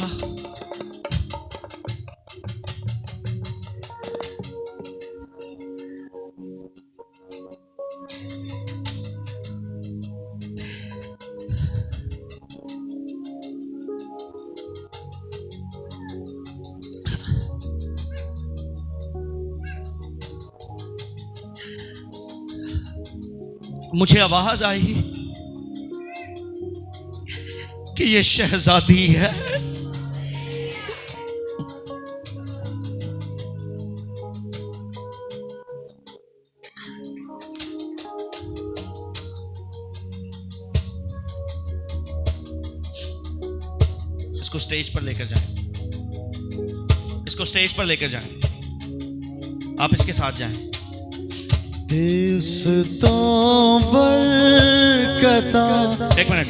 मुझे आवाज आई कि ये शहजादी है। इसको स्टेज पर लेकर जाएं, इसको स्टेज पर लेकर जाएं। आप इसके साथ जाएं। इस तो बरकता। एक मिनट,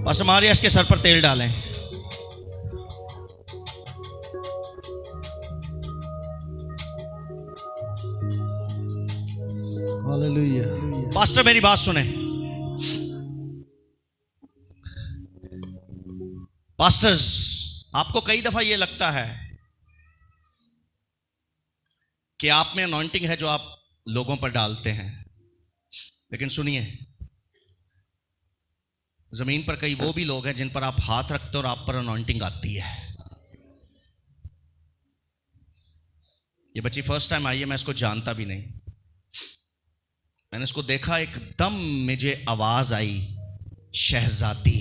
बस हमारे इसके सर पर तेल डालें। हालेलुया। पास्टर मेरी बात सुने। पास्टर्स, आपको कई दफा यह लगता है कि आप में अनॉइंटिंग है जो आप लोगों पर डालते हैं, लेकिन सुनिए, जमीन पर कई वो भी लोग हैं जिन पर आप हाथ रखते हो और आप पर अनॉइंटिंग आती है। ये बच्ची फर्स्ट टाइम आई है, मैं इसको जानता भी नहीं। मैंने इसको देखा, एकदम मुझे आवाज आई, शहजादी।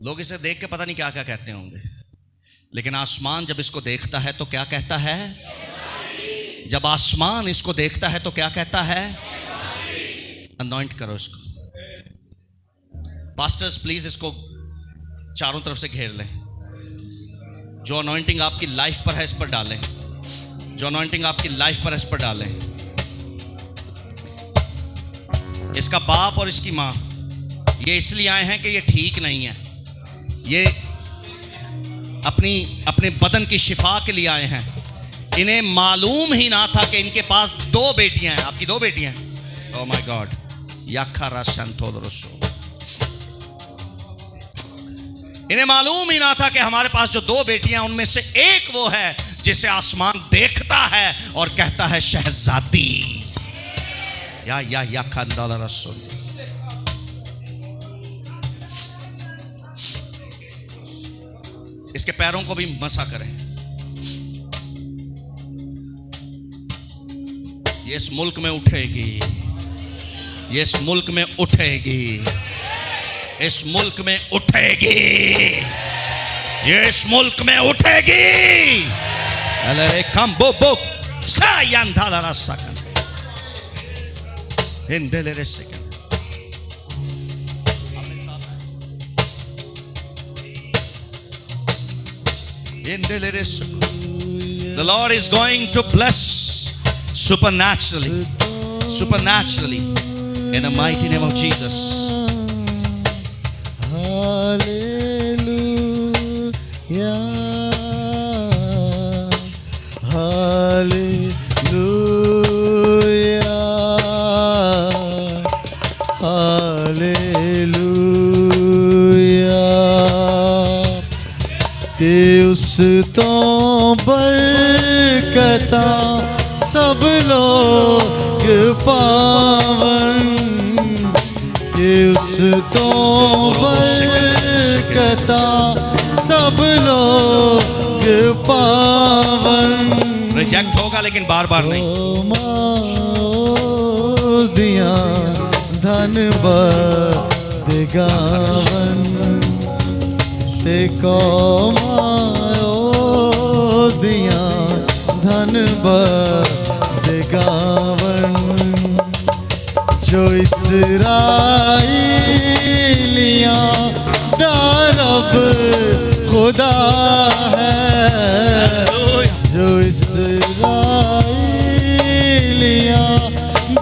लोग इसे देख के पता नहीं क्या क्या कहते होंगे, लेकिन आसमान जब इसको देखता है तो क्या कहता है? जब आसमान इसको देखता है तो क्या कहता है? अनॉइंट करो इसको। पास्टर्स प्लीज इसको चारों तरफ से घेर लें। जो अनॉइंटिंग आपकी लाइफ पर है इस पर डालें। जो अनॉइंटिंग आपकी लाइफ पर है इस पर डालें। इसका बाप और इसकी माँ ये इसलिए आए हैं कि ये ठीक नहीं है, ये अपने बदन की शिफा के लिए आए हैं। इन्हें मालूम ही ना था कि इनके पास 2 बेटियां हैं। आपकी 2 बेटियां हैं? Oh my God. इन्हें मालूम ही ना था कि हमारे पास जो 2 बेटियां उनमें से एक वो है जिसे आसमान देखता है और कहता है शहजादी। या खंदाला रसूल। इसके पैरों को भी मसा करें। ये इस मुल्क में उठेगी, ये इस मुल्क में उठेगी, इस मुल्क में उठेगी, ये इस मुल्क में उठेगी। अरे कम बो बो सायंधाला रासाकन इंदेले रेसेकन। The Lord is going to bless supernaturally, supernaturally, in the mighty name of Jesus. Hallelujah, hallelujah, hallelujah. Deus ਤੋਂ ਬਰਕਤਾਂ ਸਭ ਲੋਕ ਪਾਵਨ, Deus ਤੋਂ ਬਰਕਤਾਂ ਸਭ ਲੋਕ ਪਾਵਨ। रिजेक्ट होगा लेकिन बार बार नहीं। दियां धन बख्शे गावन ते कौमाओ दियां धन बख्शे गावन। जो इसराइलियां दा रब खुदा है, जो इसराइलियां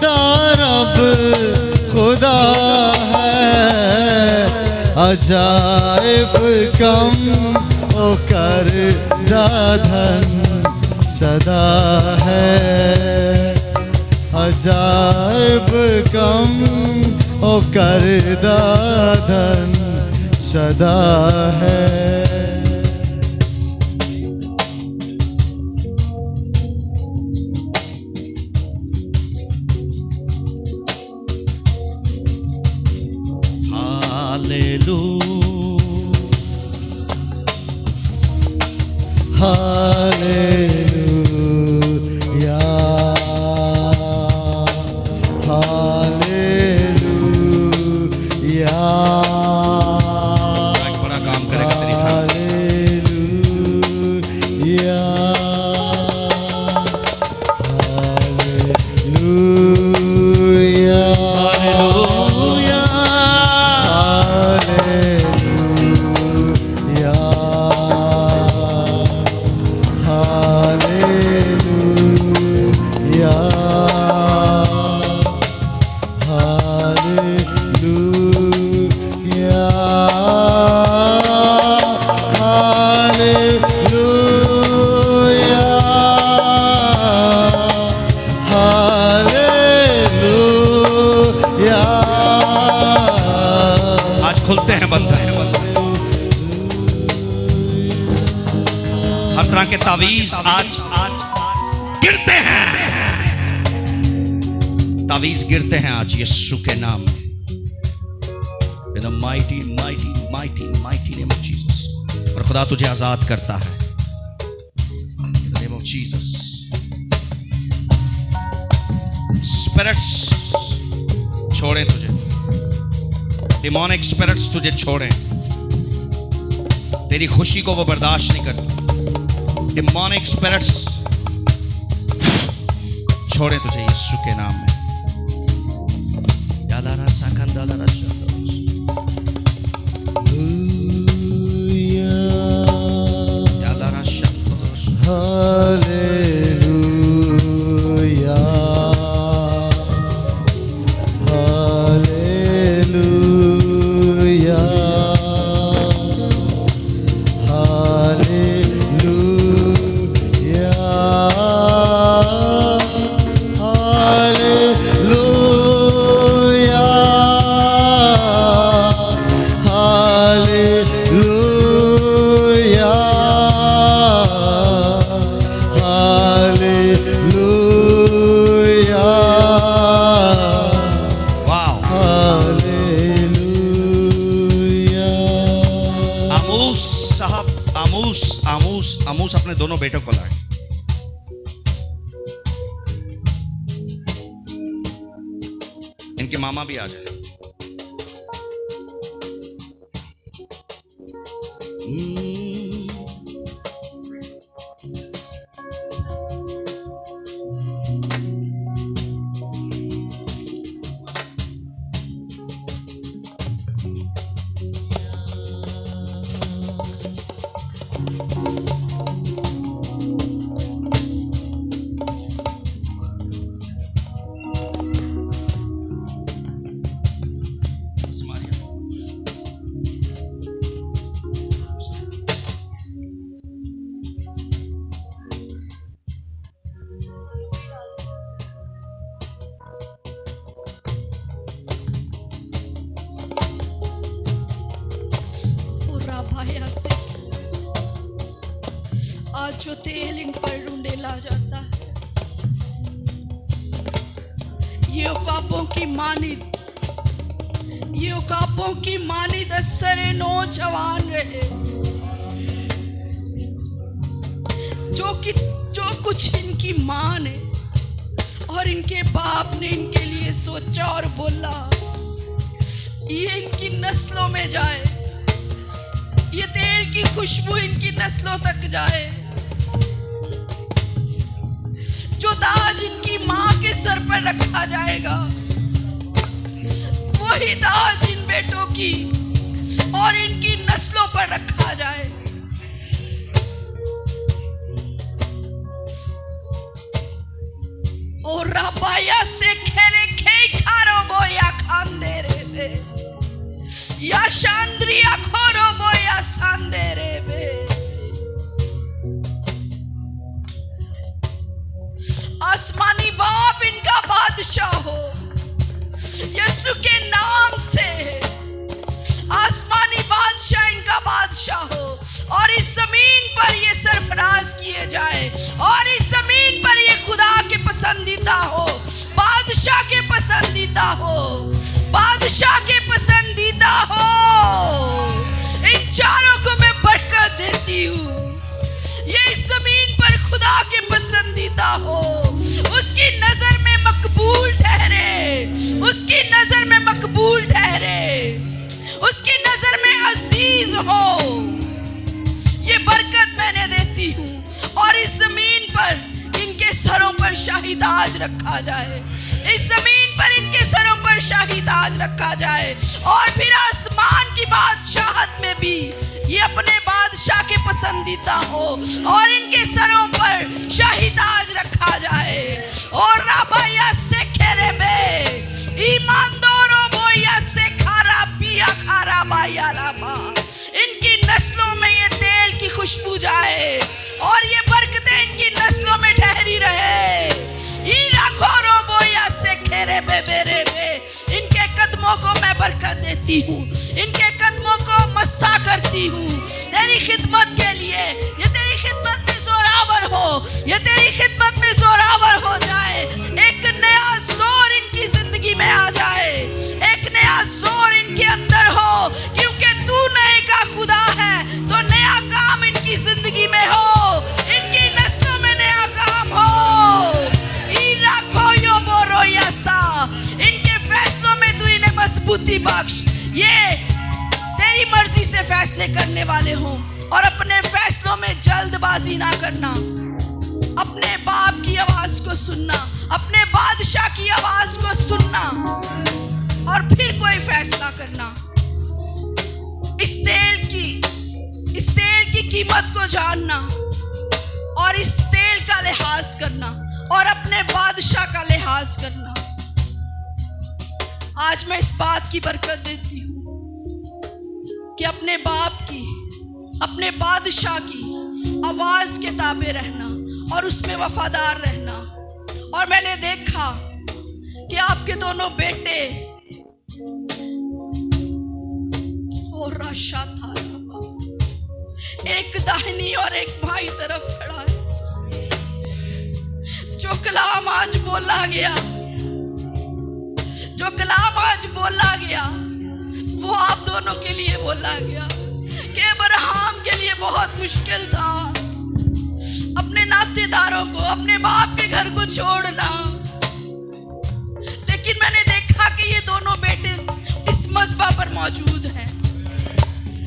दा रब खुदा है। अजाइब कम ओ कर दाधन सदा है, अजाइब कम ओ कर दाधन सदा है। Hallelujah, hallelujah, एक बड़ा काम करेगा तेरी hallelujah, hallelujah, आज खुलते हैं बंधन। हर तरह के तावीज आज गिरते हैं, तावीज गिरते हैं आज यीशु के नाम में। In the mighty, mighty, mighty, mighty name of Jesus। और खुदा तुझे आजाद करता है। In the name of Jesus। Spirits छोड़ें तुझे, डिमोनिक स्पिरिट्स तुझे छोड़ें। तेरी खुशी को वो बर्दाश्त नहीं करते। डिमोनिक स्पिरिट्स छोड़ें तुझे यीशु के नाम में। यालारा साकंदालारा शब्दोस। यालारा शब्दोस। Hallelujah, hallelujah, hallelujah, आमूस अपने दोनों बेटों को लाए। इनके मामा भी आ जाए। आज जो तेल इन पर ढूंढेला जाता है, ये उकाबों की मानिद असरे नौजवान रहे, जो कुछ इनकी माँ ने और इनके बाप ने इनके लिए सोचा और बोला, ये इनकी नस्लों में जाए, ये तेल की खुशबू इनकी नस्लों तक जाए। जो ताज इनकी माँ के सर पर रखा जाएगा, वही ताज इन बेटों की और इनकी नस्लों पर रखा जाए। और रबाया से खेरे खे खारो बोया खांदे रे बे, या शांद्रिया खोरो बोया सांदे रे बे। आसमानी बाप इनका बादशाह हो, यीशु के नाम से आसमानी बादशाह इनका बादशाह हो, और इस जमीन पर ये सरफराज किए जाए, और इस जमीन पर ये खुदा के पसंदीदा हो, बादशाह के पसंदीदा हो, बादशाह के पसंदीदा हो। इन चारों को मैं बरकत देती हूँ, ये इस जमीन पर खुदा के पसंदीदा हो, उसकी नजर में मकबूल ठहरे, उसकी नजर में मकबूल ठहरे, उसकी नजर में अजीज हो। ये बरकत मैंने देती हूँ, और इस जमीन पर इनके सरों पर शाही ताज रखा जाए, इस जमीन पर इनके सरों पर शाही ताज रखा जाए, और फिर आसमान की बादशाहत में भी ये अपने बादशाह के पसंदीदा हो, और इनके सरों पर शाही ताज रखा जाए। और राबाया से खेरे बे ईमानदारों बोया से खारा पिया खारा बाया राबा, इनकी नस्लों में ये तेल की खुशबू जाए, और ये बरकतें इनकी नस्लों में ठहरी रहे। ईरा खोरो बोया से खेरे बे बेरे बे, इनके कदमों को मैं बरकत देती हूँ, इनके कदमों को मस्सा करती हूँ, तेरी खिदमत के लिए। ये तेरी खिदमत में जोरावर हो, ये तेरी खिदमत में जोरावर हो जाए। एक नया जोर इनकी जिंदगी में आ जाए, एक नया जोर इनके अंदर हो, क्योंकि तू नए का खुदा है, तो नया काम इनकी जिंदगी में हो, इनकी नस्लों में नया काम हो। ईरा खोयो बोरो यसा, इनके फैसलों में तू इन्हें मजबूती बख्श, ये तेरी मर्जी से फैसले करने वाले हों, और अपने फैसलों में जल्दबाजी ना करना, अपने बाप की आवाज को सुनना, अपने बादशाह की आवाज को सुनना, और फिर कोई फैसला करना। इस तेल की कीमत को जानना, और इस तेल का लिहाज करना, और अपने बादशाह का लिहाज करना। आज मैं इस बात की बरकत देती हूँ कि अपने बाप की, अपने बादशाह की आवाज के ताबे रहना, और उसमें वफादार रहना। और मैंने देखा कि आपके दोनों बेटे और राशा था, एक दाहिनी और एक बाईं तरफ खड़ा है। जो कलाम आज बोला गया, जो कलाम आज बोला गया, वो आप दोनों के लिए बोला गया। कि अब्राहम के लिए बहुत मुश्किल था अपने नातेदारों को, अपने बाप के घर को छोड़ना, लेकिन मैंने देखा कि ये दोनों बेटे इस मज़बा पर मौजूद हैं,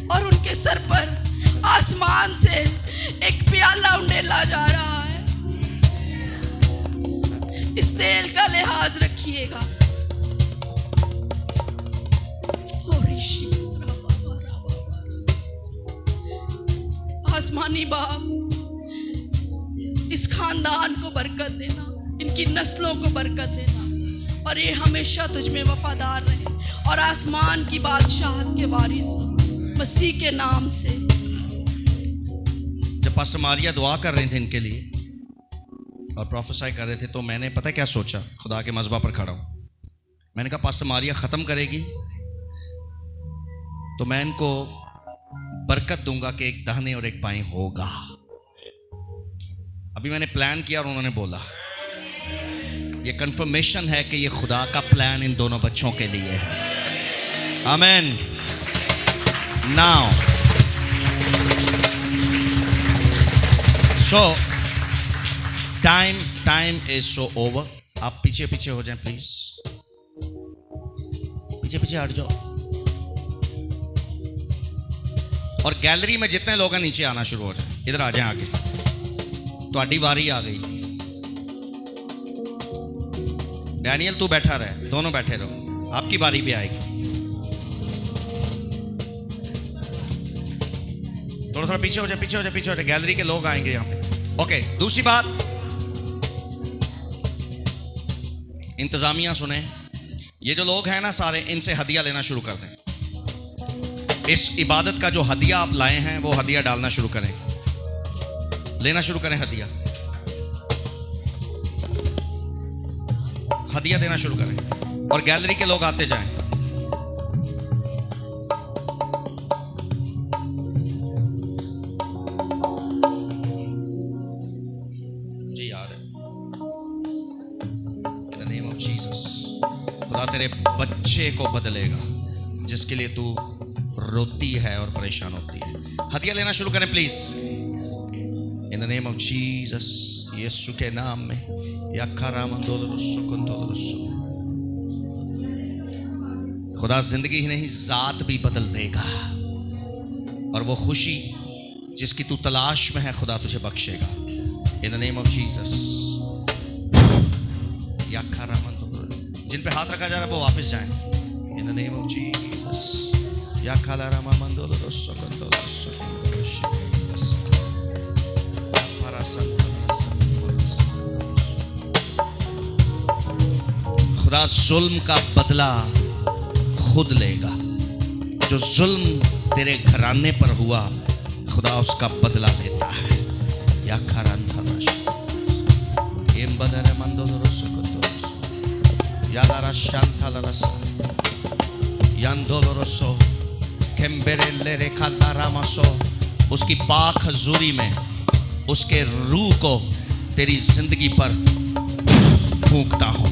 और उनके सर पर आसमान से एक प्याला उंडेला जा रहा है। इस तेल का लिहाज रखिएगा। आसमानी बाप, इस खानदान को बरकत देना, इनकी नस्लों को बरकत देना, और ये हमेशा तुझ में वफादार रहे और आसमान की बादशाहत के वारिस मसीह के नाम से। जब पास्टर मारिया दुआ कर रहे थे इनके लिए और प्रोफेसाई कर रहे थे, तो मैंने पता क्या सोचा, खुदा के मज़बा पर खड़ा हूँ। मैंने कहा पास्टर मारिया ख़त्म करेगी तो मैं इनको बरकत दूंगा कि एक दाहिने और एक बाएं होगा। अभी मैंने प्लान किया और उन्होंने बोला। ये कंफर्मेशन है कि ये खुदा का प्लान इन दोनों बच्चों के लिए है। आमीन। Now so time is so over. आप पीछे पीछे हो जाएं प्लीज, पीछे पीछे हट जाओ। और गैलरी में जितने लोग हैं नीचे आना शुरू हो जाए, इधर आ जाएं आगे। तो बारी आ गई। डैनियल तू बैठा रहे, दोनों बैठे रहो, आपकी बारी भी आएगी। थोड़ा थोड़ा पीछे हो जाए, पीछे हो जाए, पीछे हो जाए। गैलरी के लोग आएंगे यहाँ पे। ओके, दूसरी बात, इंतजामिया सुने, ये जो लोग हैं ना सारे, इनसे हदिया लेना शुरू कर दें। इस इबादत का जो हदिया आप लाए हैं वो हदिया डालना शुरू करें, लेना शुरू करें, हदिया देना शुरू करें। और गैलरी के लोग आते जाएं। जी यार, इन द नेम ऑफ जीसस, खुदा तेरे बच्चे को बदलेगा जिसके लिए तू रोती है और परेशान होती है। हदिया लेना शुरू करें please, in the name of Jesus, यीशु के नाम में। खुदा जिंदगी ही नहीं जात भी बदल देगा, और वो खुशी जिसकी तू तलाश में है खुदा तुझे बख्शेगा। In the name of Jesus. जिन पे हाथ रखा जा रहा है वो वापस जाएं। In the name of Jesus. खुदा जुल्म का बदला खुद लेगा। जो जुल्म तेरे घराने पर हुआ खुदा उसका बदला लेता है। या उसकी पाक हजूरी में उसके रूह को तेरी जिंदगी पर फूंकता हूँ।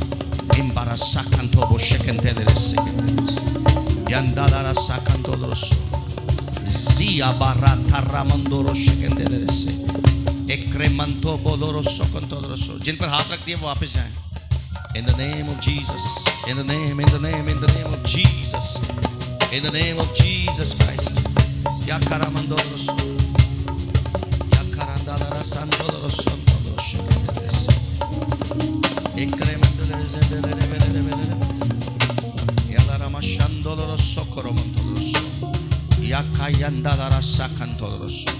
जिन पर हाथ रख दिए वो वापस जाएं। In the name of Jesus, in the name of Jesus, in the name of Jesus Christ. Ya karamandoroso, ya karandala sandoroso, ya la ramashandoroso koromondoroso, ya kayandala sakantoroso.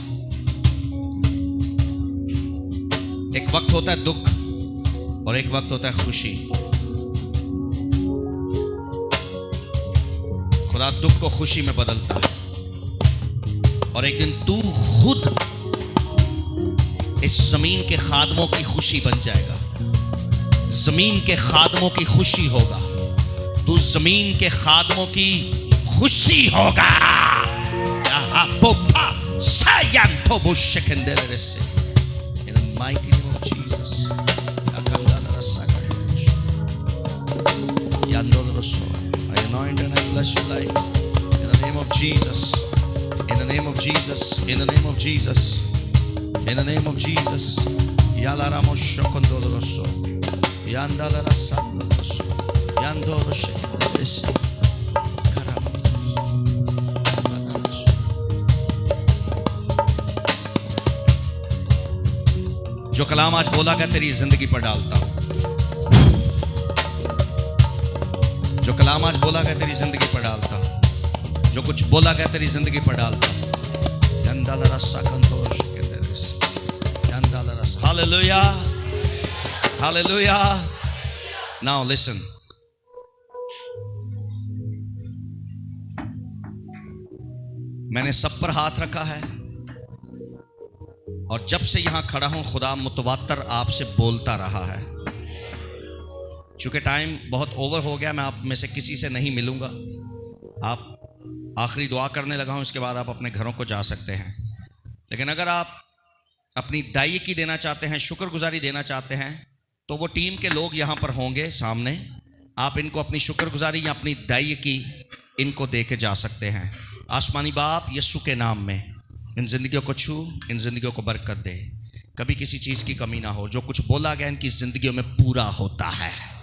एक वक्त होता है दुख और एक वक्त होता है खुशी। खुदा दुख को खुशी में बदलता है, और एक दिन तू खुद इस जमीन के खादमों की खुशी बन जाएगा। जमीन के खादमों की खुशी होगा, तू जमीन के खादमों की खुशी होगा। In the mighty name of Jesus. I anoint and I bless your life in the name of Jesus. In the name of Jesus. In the name of Jesus. In the name of Jesus. Yala ramosho kondoloroso. Yandala rasandoloso. Yandoroshe desi. जो कलाम आज बोला गया तेरी जिंदगी पर डालता हूं, जो कलाम आज बोला गया तेरी जिंदगी पर डालता हूं, जो कुछ बोला गया तेरी जिंदगी पर डालता हूं। Hallelujah, hallelujah. नाउ लिसन, मैंने सब पर हाथ रखा है और जब से यहां खड़ा हूं खुदा मुतवातर आपसे बोलता रहा है। चूंकि टाइम बहुत ओवर हो गया, मैं आप में से किसी से नहीं मिलूंगा। आप आखिरी दुआ करने लगा हूं, इसके बाद आप अपने घरों को जा सकते हैं। लेकिन अगर आप अपनी दायकी देना चाहते हैं, शुक्रगुजारी देना चाहते हैं, तो वो टीम के लोग यहां पर होंगे सामने। आप इनको अपनी शुक्रगुजारी या अपनी दायकी इनको दे के जा सकते हैं। आसमानी बाप, यीशु के नाम में इन जिंदगियों को छू, इन जिंदगियों को बरकत दे, कभी किसी चीज़ की कमी ना हो। जो कुछ बोला गया इनकी जिंदगियों में पूरा होता है।